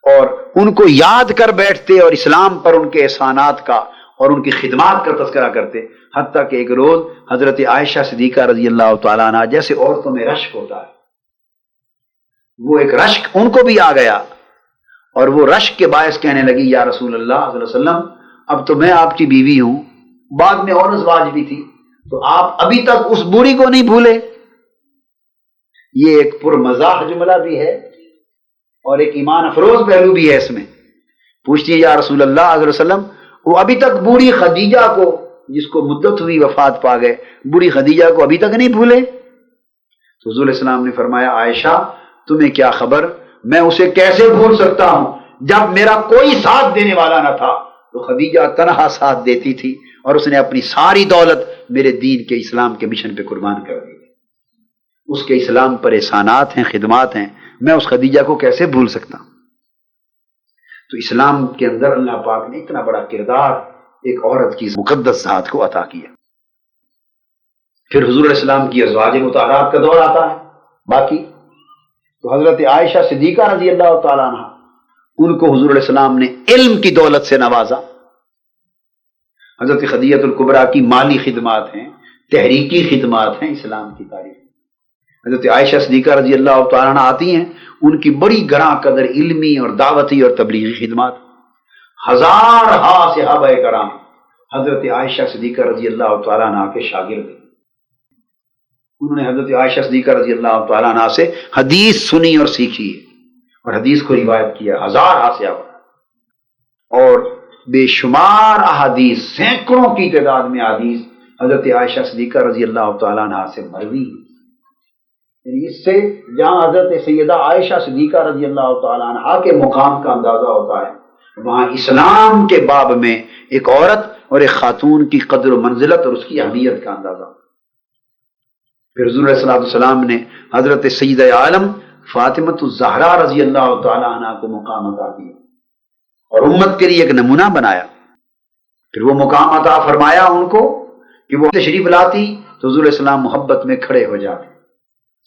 اور ان کو یاد کر بیٹھتے اور اسلام پر ان کے احسانات کا اور ان کی خدمات کا تذکرہ کرتے. حتیٰ کہ ایک روز حضرت عائشہ صدیقہ رضی اللہ تعالیٰ عنہ، جیسے عورتوں میں رشک ہوتا ہے، وہ ایک رشک ان کو بھی آ گیا، اور وہ رشک کے باعث کہنے لگی یا رسول اللہ صلی اللہ علیہ وسلم، اب تو میں آپ کی بیوی ہوں، بعد میں اور ازواج بھی تھی، تو آپ ابھی تک اس بوڑھی کو نہیں بھولے. یہ ایک پرمزاح جملہ بھی ہے اور ایک ایمان افروز پہلو بھی ہے اس میں. پوچھتی ہے یا رسول اللہ صلی اللہ علیہ وسلم، وہ ابھی تک بوڑھی خدیجہ کو، جس کو مدت ہوئی وفات پا گئے، بوڑھی خدیجہ کو ابھی تک نہیں بھولے؟ تو حضور علیہ السلام نے فرمایا عائشہ تمہیں کیا خبر، میں اسے کیسے بھول سکتا ہوں؟ جب میرا کوئی ساتھ دینے والا نہ تھا تو خدیجہ تنہا ساتھ دیتی تھی، اور اس نے اپنی ساری دولت میرے دین کے اسلام کے مشن پہ قربان کر دی. اس کے اسلام پر احسانات ہیں، خدمات ہیں، میں اس خدیجہ کو کیسے بھول سکتا ہوں؟ تو اسلام کے اندر اللہ پاک نے اتنا بڑا کردار ایک عورت کی مقدس ذات کو عطا کیا. پھر حضور علیہ السلام کی ازواج مطہرات کا دور آتا ہے باقی. تو حضرت عائشہ صدیقہ رضی اللہ تعالیٰ عنہ، ان کو حضور علیہ السلام نے علم کی دولت سے نوازا. حضرت خدیجہ الکبریٰ کی مالی خدمات ہیں، تحریکی خدمات ہیں اسلام کی تاریخ. حضرت عائشہ صدیقہ رضی اللہ تعالیٰ عنہ آتی ہیں، ان کی بڑی گراں قدر علمی اور دعوتی اور تبلیغی خدمات. ہزارہا صحابہ کرام حضرت عائشہ صدیقہ رضی اللہ تعالیٰ عنہ کے شاگرد ہیں. انہوں نے حضرت عائشہ صدیقہ رضی اللہ تعالیٰ عنہ سے حدیث سنی اور سیکھی ہے اور حدیث کو روایت کیا. ہزارہا صحابہ اور بے شمار احادیث، سینکڑوں کی تعداد میں احادیث حضرت عائشہ صدیقہ رضی اللہ تعالیٰ عنہ سے مروی. اس سے جہاں حضرت سیدہ عائشہ صدیقہ رضی اللہ تعالیٰ عنہ کے مقام کا اندازہ ہوتا ہے، وہاں اسلام کے باب میں ایک عورت اور ایک خاتون کی قدر و منزلت اور اس کی اہمیت کا اندازہ. پھر حضور صلی اللہ علیہ وسلم نے حضرت سیدہ عالم فاطمۃ الزہرا رضی اللہ تعالیٰ عنہ کو مقام عطا کیا اور امت کے لیے ایک نمونہ بنایا. پھر وہ مقام عطا فرمایا ان کو کہ وہ تشریف لاتی تو حضور علیہ السلام محبت میں کھڑے ہو جاتے،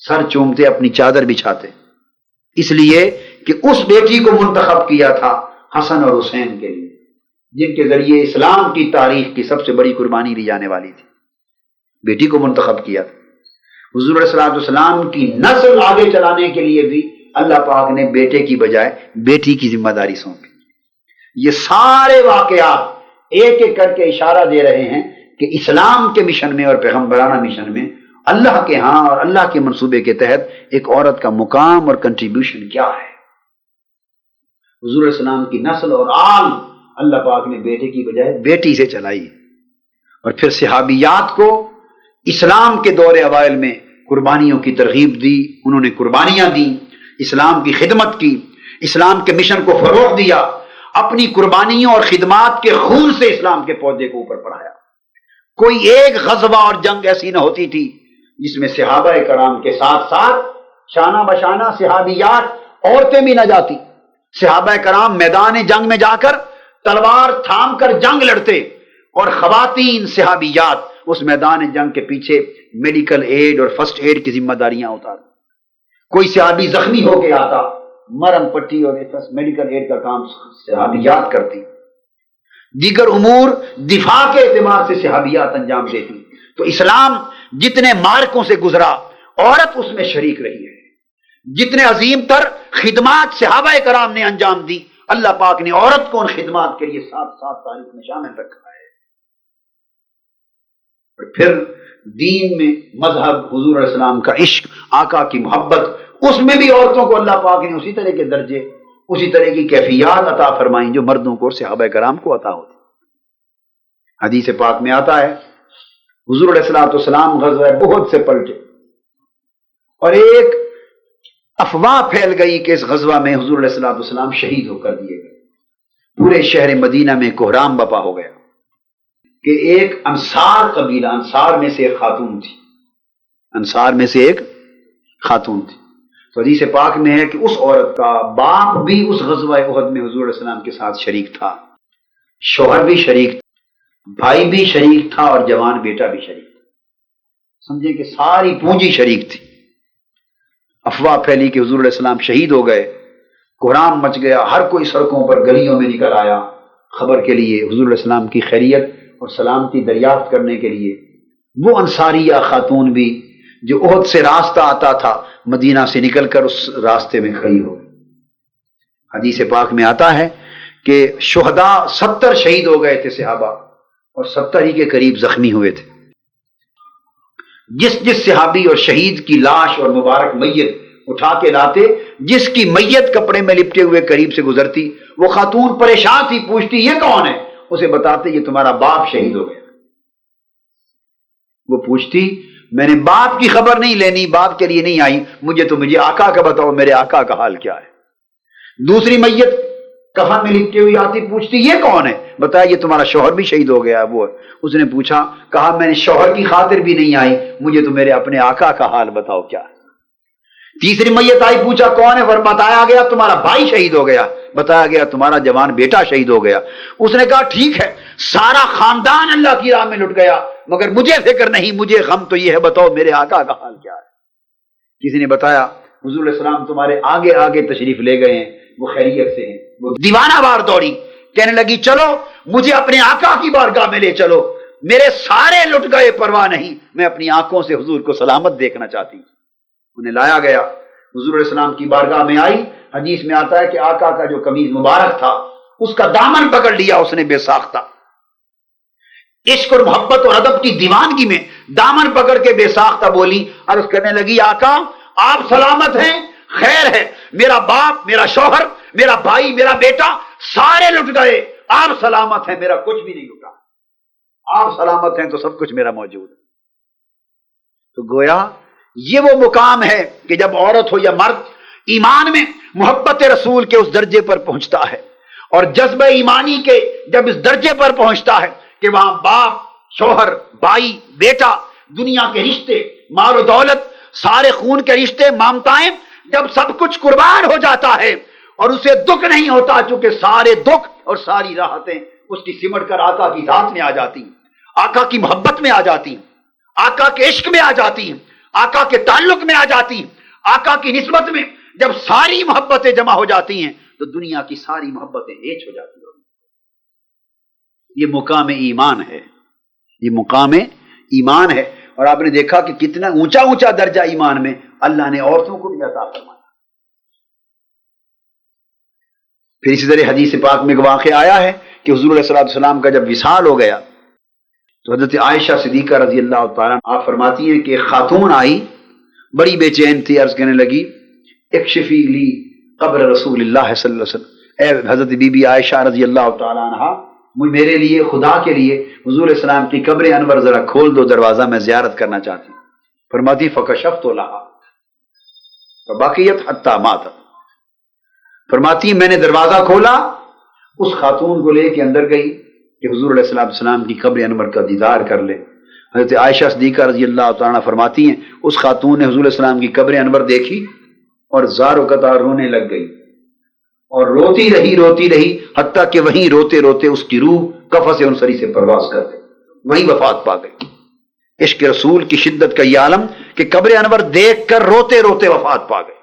سر چومتے، اپنی چادر بچھاتے، اس لیے کہ اس بیٹی کو منتخب کیا تھا حسن اور حسین کے لیے، جن کے ذریعے اسلام کی تاریخ کی سب سے بڑی قربانی دی جانے والی تھی. بیٹی کو منتخب کیا تھا. حضور علیہ السلام کی نسل آگے چلانے کے لیے بھی اللہ پاک نے بیٹے کی بجائے بیٹی کی ذمہ داری سونپی. یہ سارے واقعات ایک ایک کر کے اشارہ دے رہے ہیں کہ اسلام کے مشن میں اور پیغمبرانہ مشن میں اللہ کے ہاں اور اللہ کے منصوبے کے تحت ایک عورت کا مقام اور کنٹریبیوشن کیا ہے. حضور علیہ السلام کی نسل اور آل اللہ پاک نے بیٹے کی بجائے بیٹی سے چلائی. اور پھر صحابیات کو اسلام کے دور اوائل میں قربانیوں کی ترغیب دی، انہوں نے قربانیاں دی، اسلام کی خدمت کی، اسلام کے مشن کو فروغ دیا، اپنی قربانیوں اور خدمات کے خون سے اسلام کے پودے کو اوپر بڑھایا. کوئی ایک غزوہ اور جنگ ایسی نہ ہوتی تھی جس میں صحابہ کرام کے ساتھ ساتھ شانہ بشانہ صحابیات عورتیں بھی نہ جاتی. صحابہ کرام میدان جنگ میں جا کر تلوار تھام کر جنگ لڑتے اور خواتین صحابیات اس میدان جنگ کے پیچھے میڈیکل ایڈ اور فرسٹ ایڈ کی ذمہ داریاں اتار. کوئی صحابی زخمی ہو کے آتا، مرم پٹی اور میڈیکل ایڈ کا کام صحابیات کرتی. دیگر امور دفاع کے اعتبار سے صحابیات انجام دیتی. تو اسلام جتنے مارکوں سے گزرا عورت اس میں شریک رہی ہے. جتنے عظیم تر خدمات صحابہ کرام نے انجام دی، اللہ پاک نے عورت کو ان خدمات کے لیے ساتھ ساتھ تاریخ میں شامل رکھا ہے. اور پھر دین میں مذہب، حضور علیہ السلام کا عشق، آقا کی محبت، اس میں بھی عورتوں کو اللہ پاک نے اسی طرح کے درجے، اسی طرح کی کیفیات عطا فرمائیں جو مردوں کو اور صحابہ کرام کو عطا ہوتی. حدیث پاک میں آتا ہے حضور علیہ السلام غزوہ احد سے پلٹے اور ایک افواہ پھیل گئی کہ اس غزوہ میں حضور علیہ السلام شہید ہو کر دیے گئے. پورے شہر مدینہ میں کوہرام بپا ہو گیا کہ ایک انصار قبیلہ، انصار میں سے ایک خاتون تھی، انصار میں سے ایک خاتون تھی. تو حدیث پاک میں ہے کہ اس عورت کا باپ بھی اس غزوہ احد میں حضور علیہ السلام کے ساتھ شریک تھا، شوہر بھی شریک تھا، بھائی بھی شریک تھا اور جوان بیٹا بھی شریک تھا. سمجھے کہ ساری پونجی شریک تھی. افواہ پھیلی کہ حضور علیہ السلام شہید ہو گئے، کوہرام مچ گیا، ہر کوئی سڑکوں پر گلیوں میں نکل آیا خبر کے لیے، حضور علیہ السلام کی خیریت اور سلامتی دریافت کرنے کے لیے. وہ انصاریہ خاتون بھی جو احد سے راستہ آتا تھا مدینہ سے نکل کر اس راستے میں کھڑی ہو. حدیث پاک میں آتا ہے کہ شہداء 70 شہید ہو گئے تھے صحابہ اور 70 ہی کے قریب زخمی ہوئے تھے. جس صحابی اور شہید کی لاش اور مبارک میت اٹھا کے لاتے، جس کی میت کپڑے میں لپٹے ہوئے قریب سے گزرتی، وہ خاتون پریشان تھی، پوچھتی یہ کون ہے؟ اسے بتاتے یہ تمہارا باپ شہید ہو گیا. وہ پوچھتی میں نے باپ کی خبر نہیں لینی، باپ کے لیے نہیں آئی، مجھے آقا کا بتاؤ، میرے آقا کا حال کیا ہے. دوسری میت کفن میں لپٹی ہوئی آتی، پوچھتی یہ کون ہے؟ بتایا یہ تمہارا شوہر بھی شہید ہو گیا. وہ اس نے پوچھا، کہا میں نے شوہر کی خاطر بھی نہیں آئی، مجھے تو میرے اپنے آقا کا حال بتاؤ کیا ہے. تیسری میت آئی، پوچھا کون ہے؟ بتایا گیا تمہارا بھائی شہید ہو گیا، بتایا گیا تمہارا جوان بیٹا شہید ہو گیا. اس نے کہا ٹھیک ہے، سارا خاندان اللہ کی راہ میں لٹ گیا، مگر مجھے فکر نہیں، مجھے غم تو یہ ہے، بتاؤ میرے آقا کا حال کیا ہے. کسی نے بتایا حضور علیہ السلام تمہارے آگے آگے تشریف لے گئے ہیں، وہ خیریت سے ہیں. وہ دیوانہ وار دوڑی، کہنے لگی چلو مجھے اپنے آقا کی بارگاہ میں لے چلو، میرے سارے لٹ گئے، پرواہ نہیں، میں اپنی آنکھوں سے حضور کو سلامت دیکھنا چاہتی ہوں. انہیں لایا گیا، حضور علیہ السلام کی بارگاہ میں آئی. حدیث میں آتا ہے کہ آقا کا جو قمیض مبارک تھا اس کا دامن پکڑ لیا اس نے بے ساختہ. عشق اور محبت اور ادب کی دیوانگی میں دامن پکڑ کے بے ساختہ بولی، عرض کرنے لگی آقا آپ سلامت ہیں، خیر ہے، میرا باپ، میرا شوہر، میرا بھائی، میرا بیٹا سارے لٹ گئے، آپ سلامت ہیں، میرا کچھ بھی نہیں لٹا، آپ سلامت ہیں تو سب کچھ میرا موجود ہے. تو گویا یہ وہ مقام ہے کہ جب عورت ہو یا مرد ایمان میں محبت رسول کے اس درجے پر پہنچتا ہے اور جذبہ ایمانی کے جب اس درجے پر پہنچتا ہے کہ وہاں باپ، شوہر، بھائی، بیٹا، دنیا کے رشتے، مال و دولت، سارے خون کے رشتے، مامتائیں، جب سب کچھ قربان ہو جاتا ہے اور اسے دکھ نہیں ہوتا، چونکہ سارے دکھ اور ساری راحتیں اس کی سمٹ کر آقا کی ذات میں آ جاتی ہیں، آقا کی محبت میں آ جاتی ہیں، آقا کے عشق میں آ جاتی ہیں، آقا کے تعلق میں آ جاتی ہیں، آقا کی نسبت میں جب ساری محبتیں جمع ہو جاتی ہیں تو دنیا کی ساری محبتیں ایچ ہو جاتی ہیں. یہ مقام ایمان ہے، یہ مقام ایمان ہے. اور آپ نے دیکھا کہ کتنا اونچا اونچا درجہ ایمان میں اللہ نے عورتوں کو بھی عطا فرمایا. پھر اسی طرح حدیث پاک میں واقع آیا ہے کہ حضور علیہ السلام کا جب وصال ہو گیا تو حضرت عائشہ صدیقہ رضی اللہ تعالیٰ آپ فرماتی ہیں کہ ایک خاتون آئی، بڑی بے چین تھی، عرض کرنے لگی اکشفی لی قبر رسول اللہ صلی اللہ علیہ وسلم، اے حضرت بی بی عائشہ رضی اللہ تعالیٰ عنہ، میرے لیے، خدا کے لیے حضور علیہ السلام کی قبر انور ذرا کھول دو، دروازہ میں زیارت کرنا چاہتی ہوں. فرماتی فکشفت لہا فبقیت حتی ماتت، فرماتی میں نے دروازہ کھولا، اس خاتون کو لے کے اندر گئی کہ حضور علیہ السلام کی قبر انور کا دیدار کر لے. حضرت عائشہ صدیقہ رضی اللہ تعالیٰ فرماتی ہیں اس خاتون نے حضور علیہ السلام کی قبر انور دیکھی اور زار و قطار رونے لگ گئی اور روتی رہی حتیٰ کہ وہیں روتے روتے اس کی روح قفس انصری سے پرواز کر گئی، وہیں وفات پا گئی. عشق رسول کی شدت کا یہ عالم کہ قبر انور دیکھ کر روتے روتے وفات پا گئے۔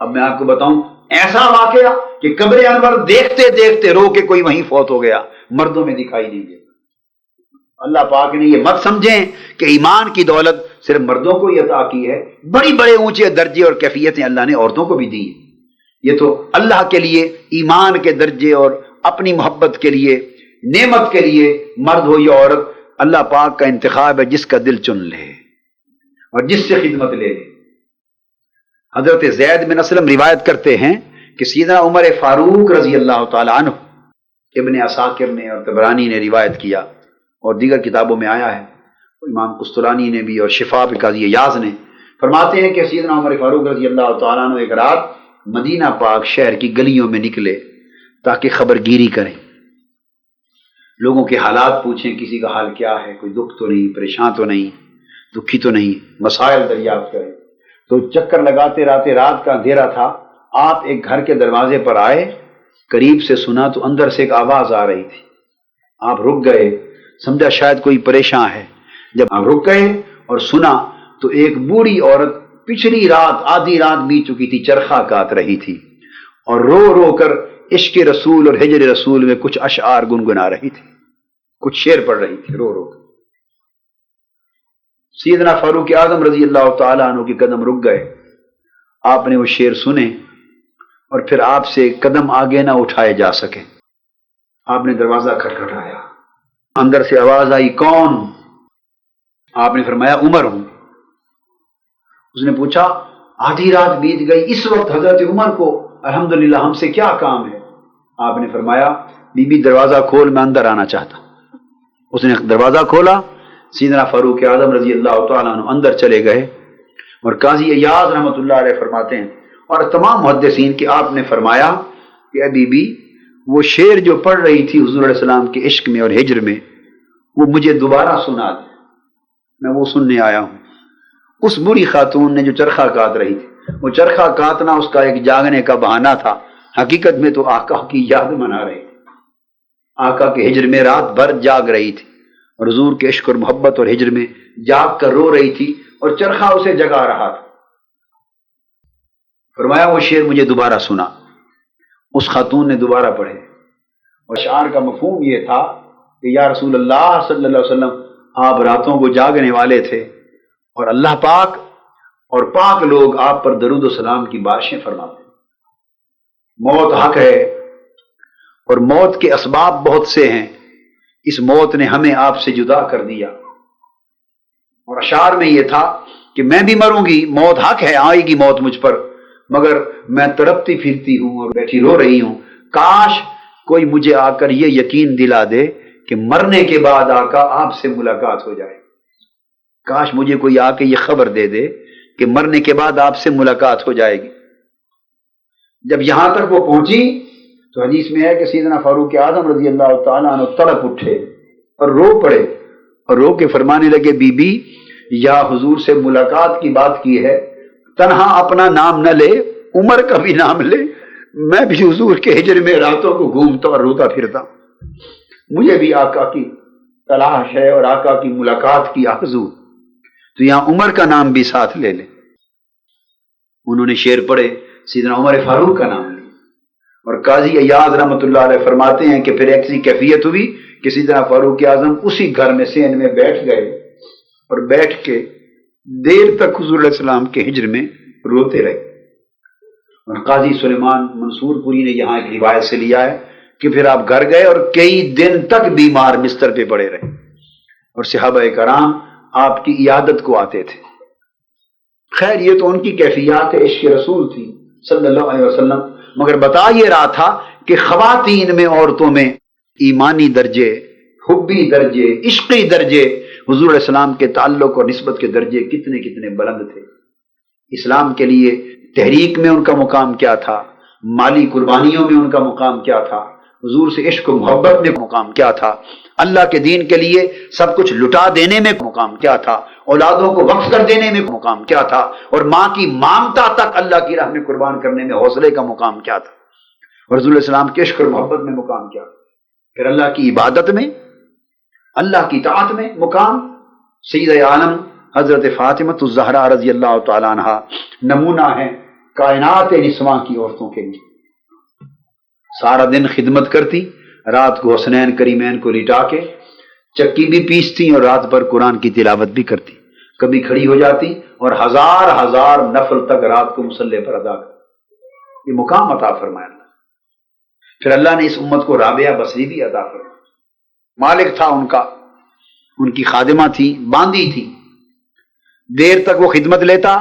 اب میں آپ کو بتاؤں ایسا واقعہ کہ قبر انور دیکھتے دیکھتے رو کے کوئی وہیں فوت ہو گیا، مردوں میں دکھائی نہیں دیتا۔ اللہ پاک نے یہ مت سمجھیں کہ ایمان کی دولت صرف مردوں کو ہی عطا کی ہے، بڑی بڑے اونچے درجے اور کیفیتیں اللہ نے عورتوں کو بھی دی ہیں۔ یہ تو اللہ کے لیے ایمان کے درجے اور اپنی محبت کے لیے، نعمت کے لیے مرد ہو یا عورت، اللہ پاک کا انتخاب ہے، جس کا دل چن لے اور جس سے خدمت لے لے۔ حضرت زید بن اسلم روایت کرتے ہیں کہ سیدنا عمر فاروق رضی اللہ تعالی عنہ، ابن عساکر نے اور طبرانی نے روایت کیا اور دیگر کتابوں میں آیا ہے، امام قسطلانی نے بھی اور شفا قاضی ایاز نے فرماتے ہیں کہ سیدنا عمر فاروق رضی اللہ تعالیٰ عنہ ایک رات مدینہ پاک شہر کی گلیوں میں نکلے تاکہ خبر گیری کریں، لوگوں کے حالات پوچھیں، کسی کا حال کیا ہے، کوئی دکھ تو نہیں، پریشان تو نہیں، دکھی تو نہیں، مسائل دریافت کریں۔ تو چکر لگاتے رہتے، رات کا اندھیرا تھا، آپ ایک گھر کے دروازے پر آئے، قریب سے سنا تو اندر سے ایک آواز آ رہی تھی۔ آپ رک گئے، سمجھا شاید کوئی پریشان ہے۔ جب آپ رک گئے اور سنا تو ایک بوڑھی عورت پچھلی رات، آدھی رات بیت چکی تھی، چرخہ کاٹ رہی تھی اور رو رو کر عشق رسول اور ہجر رسول میں کچھ اشعار گنگنا رہی تھی، کچھ شعر پڑھ رہی تھی رو رو کر۔ سیدنا فاروق اعظم رضی اللہ تعالیٰ عنہ کے قدم رک گئے، آپ نے وہ شعر سنے اور پھر آپ سے قدم آگے نہ اٹھائے جا سکے۔ آپ نے دروازہ کھٹکھٹایا، اندر سے آواز آئی، کون؟ آپ نے فرمایا عمر ہوں۔ اس نے پوچھا آدھی رات بیت گئی، اس وقت حضرت عمر کو الحمدللہ ہم سے کیا کام ہے؟ آپ نے فرمایا بی بی دروازہ کھول، میں اندر آنا چاہتا ہوں۔ اس نے دروازہ کھولا، سیدنا فاروق اعظم رضی اللہ تعالیٰ عنہ اندر چلے گئے اور قاضی ایاز رحمۃ اللہ علیہ فرماتے ہیں اور تمام محدثین کہ آپ نے فرمایا کہ اے بی بی وہ شعر جو پڑھ رہی تھی حضور علیہ السلام کے عشق میں اور ہجر میں، وہ مجھے دوبارہ سنا دے، میں وہ سننے آیا ہوں۔ اس بری خاتون نے جو چرخہ کاٹ رہی تھی، وہ چرخہ کاٹنا اس کا ایک جاگنے کا بہانہ تھا، حقیقت میں تو آقا کی یاد منا رہی تھی، آقا کے ہجر میں رات بھر جاگ رہی تھی اور حضور کے عشق اور محبت اور ہجر میں جاگ کر رو رہی تھی اور چرخہ اسے جگا رہا تھا۔ فرمایا وہ شعر مجھے دوبارہ سنا۔ اس خاتون نے دوبارہ پڑھے اور اشعار کا مفہوم یہ تھا کہ یا رسول اللہ صلی اللہ علیہ وسلم، آپ راتوں کو جاگنے والے تھے اور اللہ پاک اور پاک لوگ آپ پر درود و سلام کی بارشیں فرماتے ہیں۔ موت حق ہے اور موت کے اسباب بہت سے ہیں، اس موت نے ہمیں آپ سے جدا کر دیا۔ اور اشعار میں یہ تھا کہ میں بھی مروں گی، موت حق ہے، آئے گی موت مجھ پر، مگر میں تڑپتی پھرتی ہوں اور بیٹھی رو رہی ہوں، کاش کوئی مجھے آ کر یہ یقین دلا دے کہ مرنے کے بعد آقا آپ سے ملاقات ہو جائے، کاش مجھے کوئی آ کے یہ خبر دے دے کہ مرنے کے بعد آپ سے ملاقات ہو جائے گی۔ جب یہاں تک وہ پہنچی تو حدیث میں ہے کہ سیدنا فاروق اعظم رضی اللہ تعالیٰ عنہ تڑپ اٹھے اور رو پڑے اور رو کے فرمانے لگے بی بی یا حضور سے ملاقات کی بات کی ہے، تنہا اپنا نام نہ لے، عمر کا بھی نام لے، میں بھی حضور کے ہجر میں راتوں کو گھومتا اور روتا پھرتا، مجھے بھی آقا کی تلاش ہے اور آقا کی ملاقات کی آرزو، تو یہاں عمر کا نام بھی ساتھ لے لیں۔ انہوں نے شعر پڑھے، سیدنا عمر فاروق کا نام لیا اور قاضی ایاز رحمۃ اللہ علیہ فرماتے ہیں کہ پھر ایسی کیفیت ہوئی کہ سیدنا فاروق اعظم اسی گھر میں سین میں بیٹھ گئے اور بیٹھ کے دیر تک حضور علیہ السلام کے ہجر میں روتے رہے۔ اور قاضی سلیمان منصور پوری نے یہاں ایک روایت سے لیا ہے کہ پھر آپ گھر گئے اور کئی دن تک بیمار بستر پہ پڑے رہے اور صحابہ کرام آپ کی عیادت کو آتے تھے۔ خیر یہ تو ان کی کیفیات عشق رسول تھی صلی اللہ علیہ وسلم، مگر بتا یہ رہا تھا کہ خواتین میں، عورتوں میں ایمانی درجے، حبی درجے، عشقی درجے، حضور علیہ السلام کے تعلق اور نسبت کے درجے کتنے کتنے بلند تھے۔ اسلام کے لیے تحریک میں ان کا مقام کیا تھا، مالی قربانیوں میں ان کا مقام کیا تھا، حضور سے عشق و محبت میں مقام کیا تھا، اللہ کے دین کے لیے سب کچھ لٹا دینے میں مقام کیا تھا، اولادوں کو وقف کر دینے میں مقام کیا تھا، اور ماں کی مامتا تک اللہ کی راہ میں قربان کرنے میں حوصلے کا مقام کیا تھا، اور حضور علیہ السلام کے عشق اور محبت میں مقام کیا تھا۔ پھر اللہ کی عبادت میں، اللہ کی اطاعت میں مقام سید عالم حضرت فاطمہ الزہرا رضی اللہ تعالیٰ عنہ نمونہ ہے کائنات نسواں کی عورتوں کے لیے. سارا دن خدمت کرتی، رات کو حسنین کریمین کو لٹا کے چکی بھی پیستی اور رات بھر قرآن کی تلاوت بھی کرتی. کبھی کھڑی ہو جاتی اور ہزار ہزار نفل تک رات کو مصلی پر ادا کرتی. یہ مقام عطا فرمایا اللہ. پھر اللہ نے اس امت کو رابعہ بصری بھی عطا فرمایا. مالک تھا ان کا، ان کی خادمہ تھی، باندھی تھی. دیر تک وہ خدمت لیتا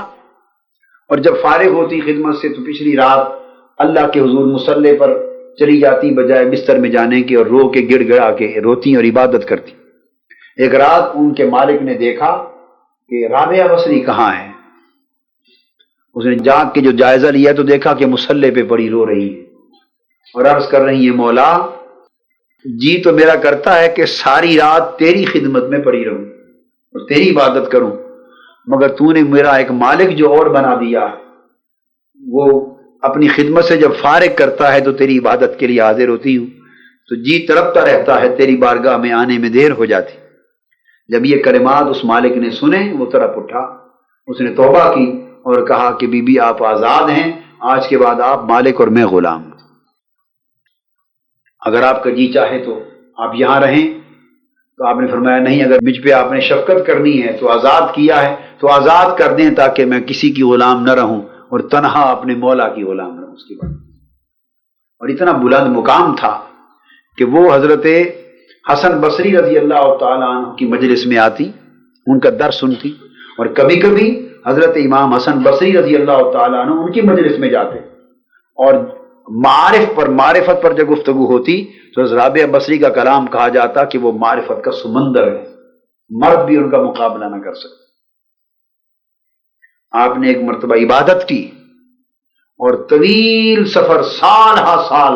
اور جب فارغ ہوتی خدمت سے تو پچھلی رات اللہ کے حضور مصلی پر چلی جاتی بجائے بستر میں جانے کے، اور رو کے گڑ گڑا کے روتی اور عبادت کرتی. ایک رات ان کے مالک نے دیکھا کہ رابعہ بصری کہاں ہے. اس نے جاگ کے جو جائزہ لیا تو دیکھا کہ مصلی پہ پڑی رو رہی ہے اور عرض کر رہی ہے مولا جی تو میرا کرتا ہے کہ ساری رات تیری خدمت میں پڑی رہوں اور تیری عبادت کروں، مگر تو نے میرا ایک مالک جو اور بنا دیا، وہ اپنی خدمت سے جب فارغ کرتا ہے تو تیری عبادت کے لیے حاضر ہوتی ہوں، تو جی تڑپتا رہتا ہے تیری بارگاہ میں آنے میں دیر ہو جاتی. جب یہ کلمات اس مالک نے سنے وہ تڑپ اٹھا. اس نے توبہ کی اور کہا کہ بی بی آپ آزاد ہیں، آج کے بعد آپ مالک اور میں غلام. اگر آپ کا جی چاہے تو آپ یہاں رہیں. تو آپ نے فرمایا نہیں، اگر مجھ پہ آپ نے شفقت کرنی ہے تو آزاد کیا ہے تو آزاد کر دیں تاکہ میں کسی کی غلام نہ رہوں اور تنہا اپنے مولا کی غلام رہوں. اس کے بعد اور اتنا بلند مقام تھا کہ وہ حضرت حسن بصری رضی اللہ تعالیٰ عنہ کی مجلس میں آتی، ان کا درس سنتی، اور کبھی کبھی حضرت امام حسن بصری رضی اللہ تعالیٰ عنہ ان کی مجلس میں جاتے، اور معرفت پر جب گفتگو ہوتی تو رابعہ بصری کا کلام کہا جاتا کہ وہ معرفت کا سمندر ہے، مرد بھی ان کا مقابلہ نہ کر سکتے. آپ نے ایک مرتبہ عبادت کی اور طویل سفر سال ہا سال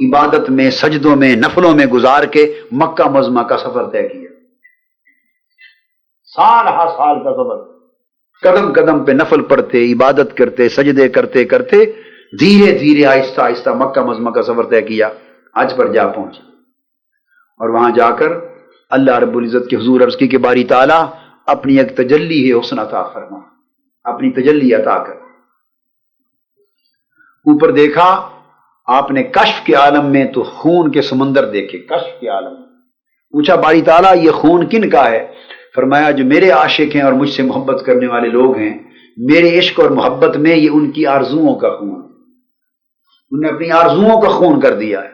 عبادت میں، سجدوں میں، نفلوں میں گزار کے مکہ معظمہ کا سفر طے کیا. سال ہا سال کا سفر، قدم قدم پہ نفل پڑھتے، عبادت کرتے، سجدے کرتے کرتے دھیرے دھیرے آہستہ آہستہ مکہ معظمہ کا سفر طے کیا. حج پر جا پہنچے اور وہاں جا کر اللہ رب العزت کے حضور عرض کی کہ باری تعالیٰ اپنی ایک تجلی ہے حسن عطا فرما، اپنی تجلی عطا کر. اوپر دیکھا آپ نے کشف کے عالم میں تو خون کے سمندر دیکھے. کشف کے عالم میں پوچھا باری تعالیٰ یہ خون کن کا ہے؟ فرمایا جو میرے عاشق ہیں اور مجھ سے محبت کرنے والے لوگ ہیں، میرے عشق اور محبت میں یہ ان کی آرزوؤں کا خون ہے. انہوں نے اپنی آرزوؤں کا خون کر دیا ہے،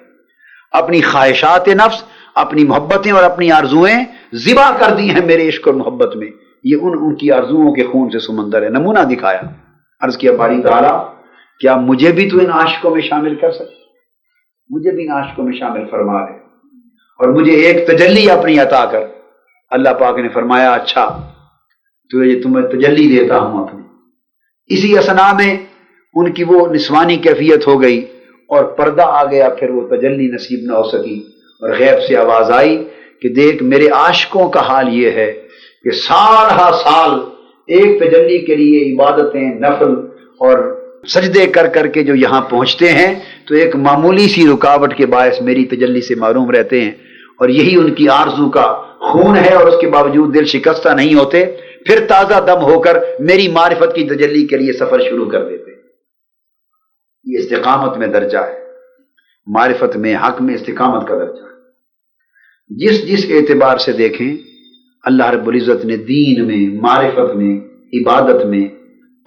اپنی خواہشات نفس، اپنی محبتیں اور اپنی آرزویں ذبح کر دی ہیں میرے عشق اور محبت میں. یہ ان کی آرزوؤں کے خون سے سمندر ہے. نمونہ دکھایا، عرض کیا باری تعالیٰ کیا مجھے بھی تو ان عاشقوں میں شامل کر سکتے؟ مجھے بھی ان عاشقوں میں شامل فرما دے اور مجھے ایک تجلی اپنی عطا کر. اللہ پاک نے فرمایا اچھا تو یہ تمہیں تجلی دیتا ہوں اپنی. اسی اثنا میں ان کی وہ نسوانی کیفیت ہو گئی اور پردہ آ گیا. پھر وہ تجلی نصیب نہ ہو سکی اور غیب سے آواز آئی کہ دیکھ میرے عاشقوں کا حال یہ ہے کہ سال ہا سال ایک تجلی کے لیے عبادتیں، نفل اور سجدے کر کر کے جو یہاں پہنچتے ہیں تو ایک معمولی سی رکاوٹ کے باعث میری تجلی سے محروم رہتے ہیں، اور یہی ان کی آرزو کا خون ہے، اور اس کے باوجود دل شکستہ نہیں ہوتے. پھر تازہ دم ہو کر میری معرفت کی تجلی کے لیے سفر شروع کر دیتے. یہ استقامت میں درجہ ہے، معرفت میں، حق میں استقامت کا درجہ ہے. جس اعتبار سے دیکھیں اللہ رب العزت نے دین میں، معرفت میں، عبادت میں،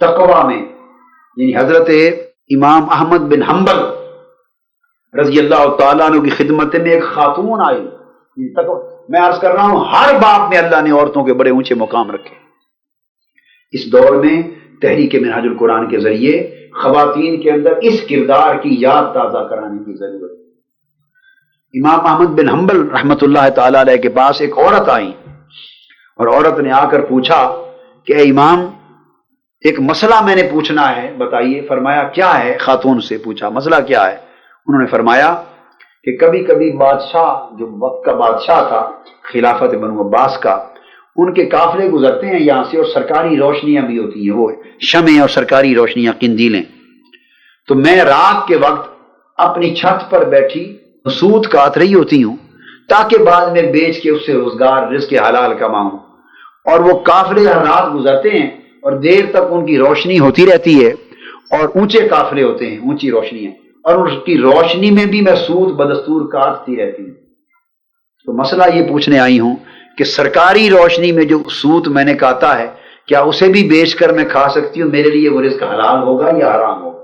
تقوی میں، یعنی حضرت امام احمد بن حنبل رضی اللہ تعالیٰ عنہ کی خدمت میں ایک خاتون آئی. میں عرض کر رہا ہوں ہر باب میں اللہ نے عورتوں کے بڑے اونچے مقام رکھے. اس دور میں تحریک منہاج القرآن کے ذریعے خواتین کے اندر اس کردار کی یاد تازہ کرانے کی ضرورت ہے. امام احمد بن حنبل رحمۃ اللہ تعالی علیہ کے پاس ایک عورت آئی اور عورت نے آ کر پوچھا کہ اے امام ایک مسئلہ میں نے پوچھنا ہے بتائیے. فرمایا کیا ہے؟ خاتون سے پوچھا مسئلہ کیا ہے؟ انہوں نے فرمایا کہ کبھی کبھی بادشاہ، جو وقت کا بادشاہ تھا خلافت بنو عباس کا، ان کے قافلے گزرتے ہیں یہاں سے اور سرکاری روشنیاں بھی ہوتی ہیں، وہ شمع اور سرکاری روشنیاں، قندیلیں. تو میں رات کے وقت اپنی چھت پر بیٹھی سوت کاٹ رہی ہوتی ہوں تاکہ بعد میں بیچ کے اس سے روزگار رزق حلال کماؤں۔ اور وہ قافلے ہر رات گزرتے ہیں اور دیر تک ان کی روشنی ہوتی رہتی ہے، اور اونچے قافلے ہوتے ہیں، اونچی روشنیاں، اور اس کی روشنی میں بھی میں سود بدستور کاٹتی رہتی ہوں۔ تو مسئلہ یہ پوچھنے آئی ہوں کہ سرکاری روشنی میں جو سود میں نے کاٹا ہے، کیا اسے بھی بیچ کر میں کھا سکتی ہوں؟ میرے لیے وہ رزق حلال ہوگا یا حرام ہوگا؟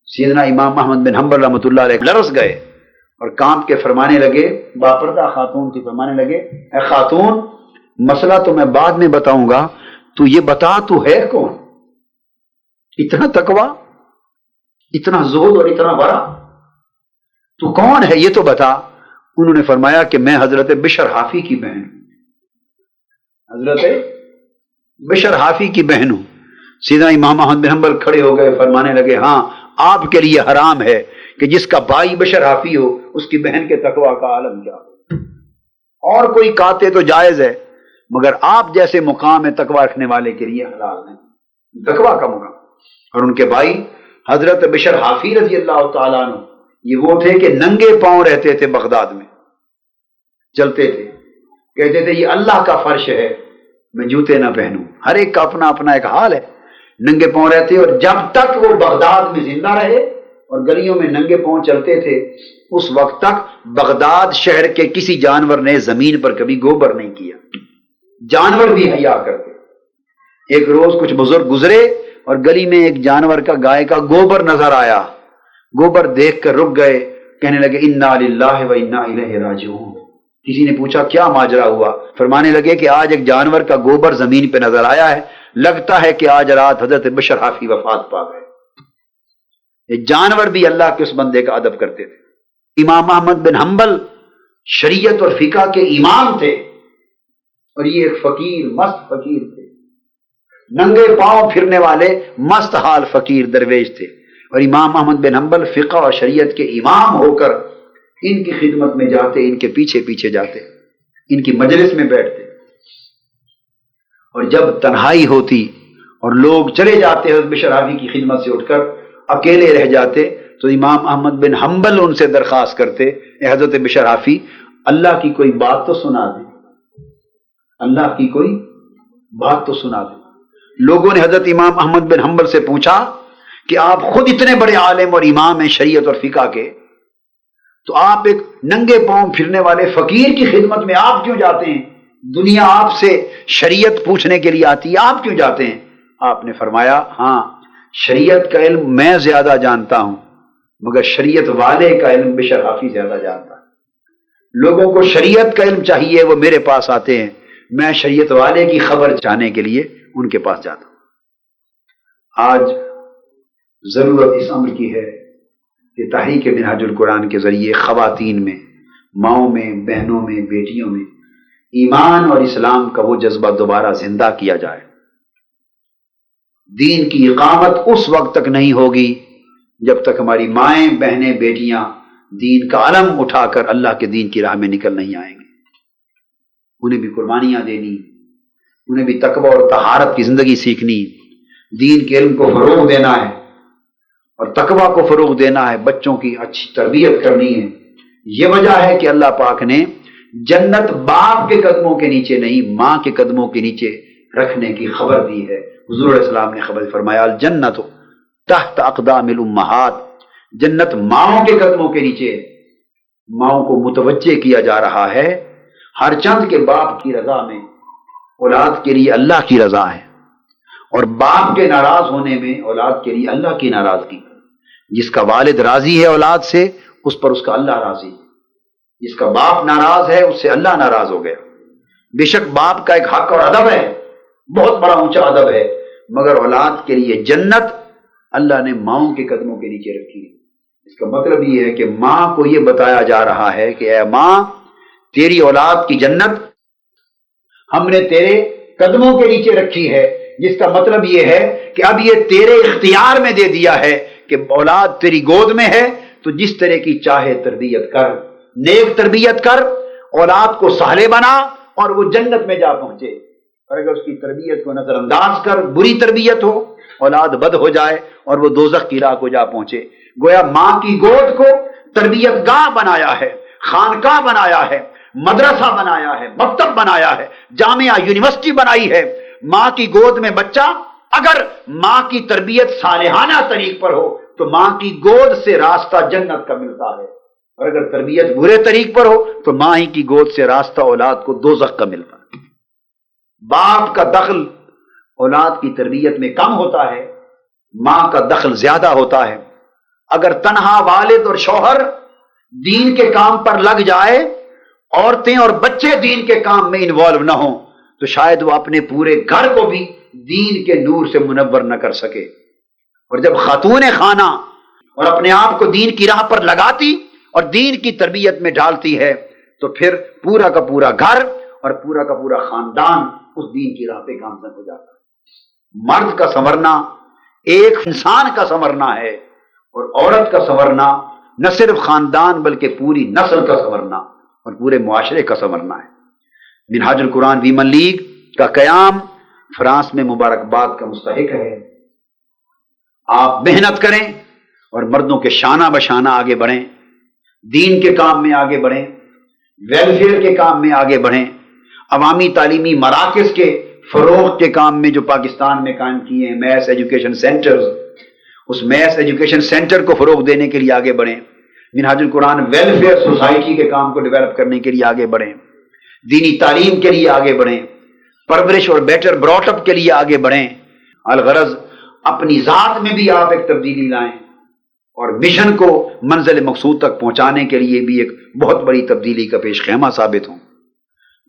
سیدنا امام احمد بن حنبل رحمۃ اللہ علیہ لرز گئے اور کانپ کے فرمانے لگے، باپردہ خاتون تھی، فرمانے لگے، اے خاتون، مسئلہ تو میں بعد میں بتاؤں گا، تو یہ بتا تو ہے کون؟ اتنا تقوی، اتنا زہد اور اتنا ورع، تو کون ہے یہ تو بتا۔ انہوں نے فرمایا کہ میں حضرت بشر حافی کی بہن ہوں، حضرت بشر حافی کی بہن ہوں۔ سیدھا امام احمد بن حنبل کھڑے ہو گئے، فرمانے لگے، ہاں آپ کے لیے حرام ہے کہ جس کا بھائی بشر حافی ہو اس کی بہن کے تقوی کا عالم کیا ہو۔ اور کوئی کاتے تو جائز ہے، مگر آپ جیسے مقام ہے تقوی رکھنے والے کے لیے حلال نہیں، تقوی کا مقام۔ اور ان کے بھائی حضرت بشر حافی رضی اللہ تعالیٰ عنہ، یہ وہ تھے کہ ننگے پاؤں رہتے تھے، بغداد میں چلتے تھے، کہتے تھے یہ اللہ کا فرش ہے، میں جوتے نہ پہنوں۔ ہر ایک کا اپنا اپنا ایک حال ہے، ننگے پاؤں رہتے، اور جب تک وہ بغداد میں زندہ رہے اور گلیوں میں ننگے پاؤں چلتے تھے، اس وقت تک بغداد شہر کے کسی جانور نے زمین پر کبھی گوبر نہیں کیا، جانور بھی حیا کرتے۔ ایک روز کچھ بزرگ گزرے اور گلی میں ایک جانور کا، گائے کا گوبر نظر آیا، گوبر دیکھ کر رک گئے، کہنے لگے انا للہ و انا الیہ راجعون۔ کسی نے پوچھا کیا ماجرا ہوا؟ فرمانے لگے کہ آج ایک جانور کا گوبر زمین پہ نظر آیا ہے، لگتا ہے کہ آج رات حضرت بشر حافی وفات پا گئے۔ یہ جانور بھی اللہ کے اس بندے کا ادب کرتے تھے۔ امام احمد بن حنبل شریعت اور فقہ کے امام تھے، اور یہ ایک فقیر، مست فقیر تھے، ننگے پاؤں پھرنے والے مست حال فقیر درویش تھے، اور امام احمد بن حنبل فقہ اور شریعت کے امام ہو کر ان کی خدمت میں جاتے، ان کے پیچھے پیچھے جاتے، ان کی مجلس میں بیٹھتے، اور جب تنہائی ہوتی اور لوگ چلے جاتے حضرت بشر حافی کی خدمت سے اٹھ کر اکیلے رہ جاتے، تو امام احمد بن حنبل ان سے درخواست کرتے، اے حضرت بشر حافی، اللہ کی کوئی بات تو سنا دیں، اللہ کی کوئی بات تو سنا دیں۔ لوگوں نے حضرت امام احمد بن حنبل سے پوچھا کہ آپ خود اتنے بڑے عالم اور امام ہیں شریعت اور فقہ کے، تو آپ ایک ننگے پاؤں پھرنے والے فقیر کی خدمت میں آپ کیوں جاتے ہیں؟ دنیا آپ سے شریعت پوچھنے کے لیے آتی ہے، آپ کیوں جاتے ہیں؟ آپ نے فرمایا، ہاں شریعت کا علم میں زیادہ جانتا ہوں، مگر شریعت والے کا علم بشر حافی زیادہ جانتا ہے۔ لوگوں کو شریعت کا علم چاہیے، وہ میرے پاس آتے ہیں، میں شریعت والے کی خبر چاہنے کے لیے ان کے پاس جاتا ہوں۔ آج ضرورت اس امر کی ہے کہ تحریک منہاج القرآن کے ذریعے خواتین میں، ماؤں میں، بہنوں میں، بیٹیوں میں ایمان اور اسلام کا وہ جذبہ دوبارہ زندہ کیا جائے۔ دین کی اقامت اس وقت تک نہیں ہوگی جب تک ہماری مائیں، بہنیں، بیٹیاں دین کا علم اٹھا کر اللہ کے دین کی راہ میں نکل نہیں آئیں گے۔ انہیں بھی قربانیاں دینی، انہیں بھی تقوی اور طہارت کی زندگی سیکھنی، دین کے علم کو فروغ دینا ہے اور تقوی کو فروغ دینا ہے، بچوں کی اچھی تربیت کرنی ہے۔ یہ وجہ ہے کہ اللہ پاک نے جنت باپ کے قدموں کے نیچے نہیں، ماں کے قدموں کے نیچے رکھنے کی خبر دی ہے۔ حضور علیہ السلام نے خبر فرمایا، الجنت تحت اقدام الامہات، جنت ماؤں کے قدموں کے نیچے۔ ماؤں کو متوجہ کیا جا رہا ہے ہر چند کے باپ کی رضا میں اولاد کے لیے اللہ کی رضا ہے، اور باپ کے ناراض ہونے میں اولاد کے لیے اللہ کی ناراضگی۔ جس کا والد راضی ہے اولاد سے، اس پر اس کا اللہ راضی ہے۔ جس کا باپ ناراض ہے، اس سے اللہ ناراض ہو گیا۔ بے شک باپ کا ایک حق اور ادب ہے، بہت بڑا اونچا ادب ہے، مگر اولاد کے لیے جنت اللہ نے ماؤں کے قدموں کے نیچے رکھی ہے۔ اس کا مطلب یہ ہے کہ ماں کو یہ بتایا جا رہا ہے کہ اے ماں، تیری اولاد کی جنت ہم نے تیرے قدموں کے نیچے رکھی ہے، جس کا مطلب یہ ہے کہ اب یہ تیرے اختیار میں دے دیا ہے کہ اولاد تیری گود میں ہے، تو جس طرح کی چاہے تربیت کر، نیک تربیت کر، اولاد کو صالح بنا اور وہ جنت میں جا پہنچے۔ اور اگر اس کی تربیت کو نظر انداز کر، بری تربیت ہو، اولاد بد ہو جائے اور وہ دوزخ کی راہ کو جا پہنچے۔ گویا ماں کی گود کو تربیت گاہ بنایا ہے، خانقاہ بنایا ہے، مدرسہ بنایا ہے، مکتب بنایا ہے، جامعہ یونیورسٹی بنائی ہے۔ ماں کی گود میں بچہ اگر ماں کی تربیت صالحانہ طریق پر ہو تو ماں کی گود سے راستہ جنت کا ملتا ہے، اور اگر تربیت برے طریق پر ہو تو ماں ہی کی گود سے راستہ اولاد کو دوزخ کا ملتا ہے۔ باپ کا دخل اولاد کی تربیت میں کم ہوتا ہے، ماں کا دخل زیادہ ہوتا ہے۔ اگر تنہا والد اور شوہر دین کے کام پر لگ جائے، عورتیں اور بچے دین کے کام میں انوالو نہ ہوں، تو شاید وہ اپنے پورے گھر کو بھی دین کے نور سے منور نہ کر سکے۔ اور جب خاتون خانہ اور اپنے آپ کو دین کی راہ پر لگاتی اور دین کی تربیت میں ڈالتی ہے تو پھر پورا کا پورا گھر اور پورا کا پورا خاندان اس دین کی راہ پہ گامزن ہو جاتا ہے۔ مرد کا سنورنا ایک انسان کا سنورنا ہے، اور عورت کا سنورنا نہ صرف خاندان بلکہ پوری نسل کا سنورنا اور پورے معاشرے کا سنورنا ہے۔ منہاج القرآن ویمن لیگ کا قیام فرانس میں مبارکباد کا مستحق ہے۔ آپ محنت کریں اور مردوں کے شانہ بشانہ آگے بڑھیں، دین کے کام میں آگے بڑھیں، ویلفیئر کے کام میں آگے بڑھیں، عوامی تعلیمی مراکز کے فروغ کے کام میں جو پاکستان میں قائم کیے ہیں، میس ایجوکیشن سینٹرز، اس میس ایجوکیشن سینٹر کو فروغ دینے کے لیے آگے بڑھیں، منہاج القرآن ویلفیئر سوسائٹی کے کام کو ڈیولپ کرنے کے لیے آگے بڑھیں، دینی تعلیم کے لیے آگے بڑھیں، پرورش اور بیٹر براٹ اپ کے لیے آگے بڑھیں۔ الغرض اپنی ذات میں بھی آپ ایک تبدیلی لائیں اور مشن کو منزل مقصود تک پہنچانے کے لیے بھی ایک بہت بڑی تبدیلی کا پیش خیمہ ثابت ہوں۔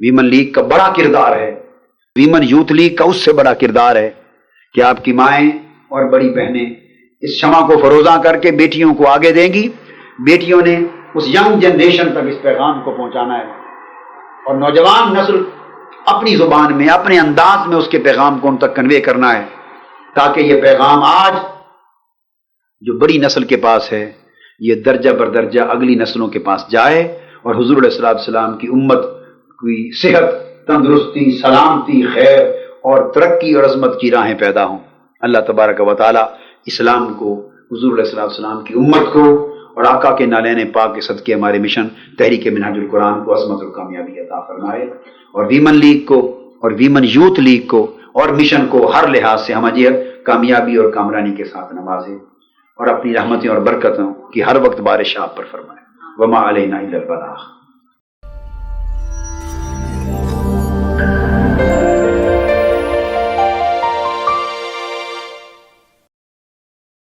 ویمن لیگ کا بڑا کردار ہے، ویمن یوتھ لیگ کا اس سے بڑا کردار ہے کہ آپ کی مائیں اور بڑی بہنیں اس شمع کو فروزاں کر کے بیٹیوں کو آگے دیں گی۔ بیٹیوں نے اس ینگ جنریشن تک اس پیغام کو پہنچانا ہے، اور نوجوان نسل اپنی زبان میں اپنے انداز میں اس کے پیغام کو ان تک کنوے کرنا ہے، تاکہ یہ پیغام آج جو بڑی نسل کے پاس ہے یہ درجہ بر درجہ اگلی نسلوں کے پاس جائے، اور حضور علیہ السلام کی امت کی صحت، تندرستی، سلامتی، خیر اور ترقی اور عظمت کی راہیں پیدا ہوں۔ اللہ تبارک و تعالی اسلام کو، حضور علیہ السلام کی امت کو اور آقا کے نالین پاک کے صدقے ہمارے مشن تحریک منہاج القرآن کو عظمت اور کامیابی عطا فرمائے، اور ویمن لیگ کو اور ویمن یوتھ لیگ کو اور مشن کو ہر لحاظ سے ہم اجر کامیابی اور کامرانی کے ساتھ نوازے، اور اپنی رحمتیں اور برکتوں کی ہر وقت بارش آپ پر فرمائے۔ وما علینا الا البلاغ۔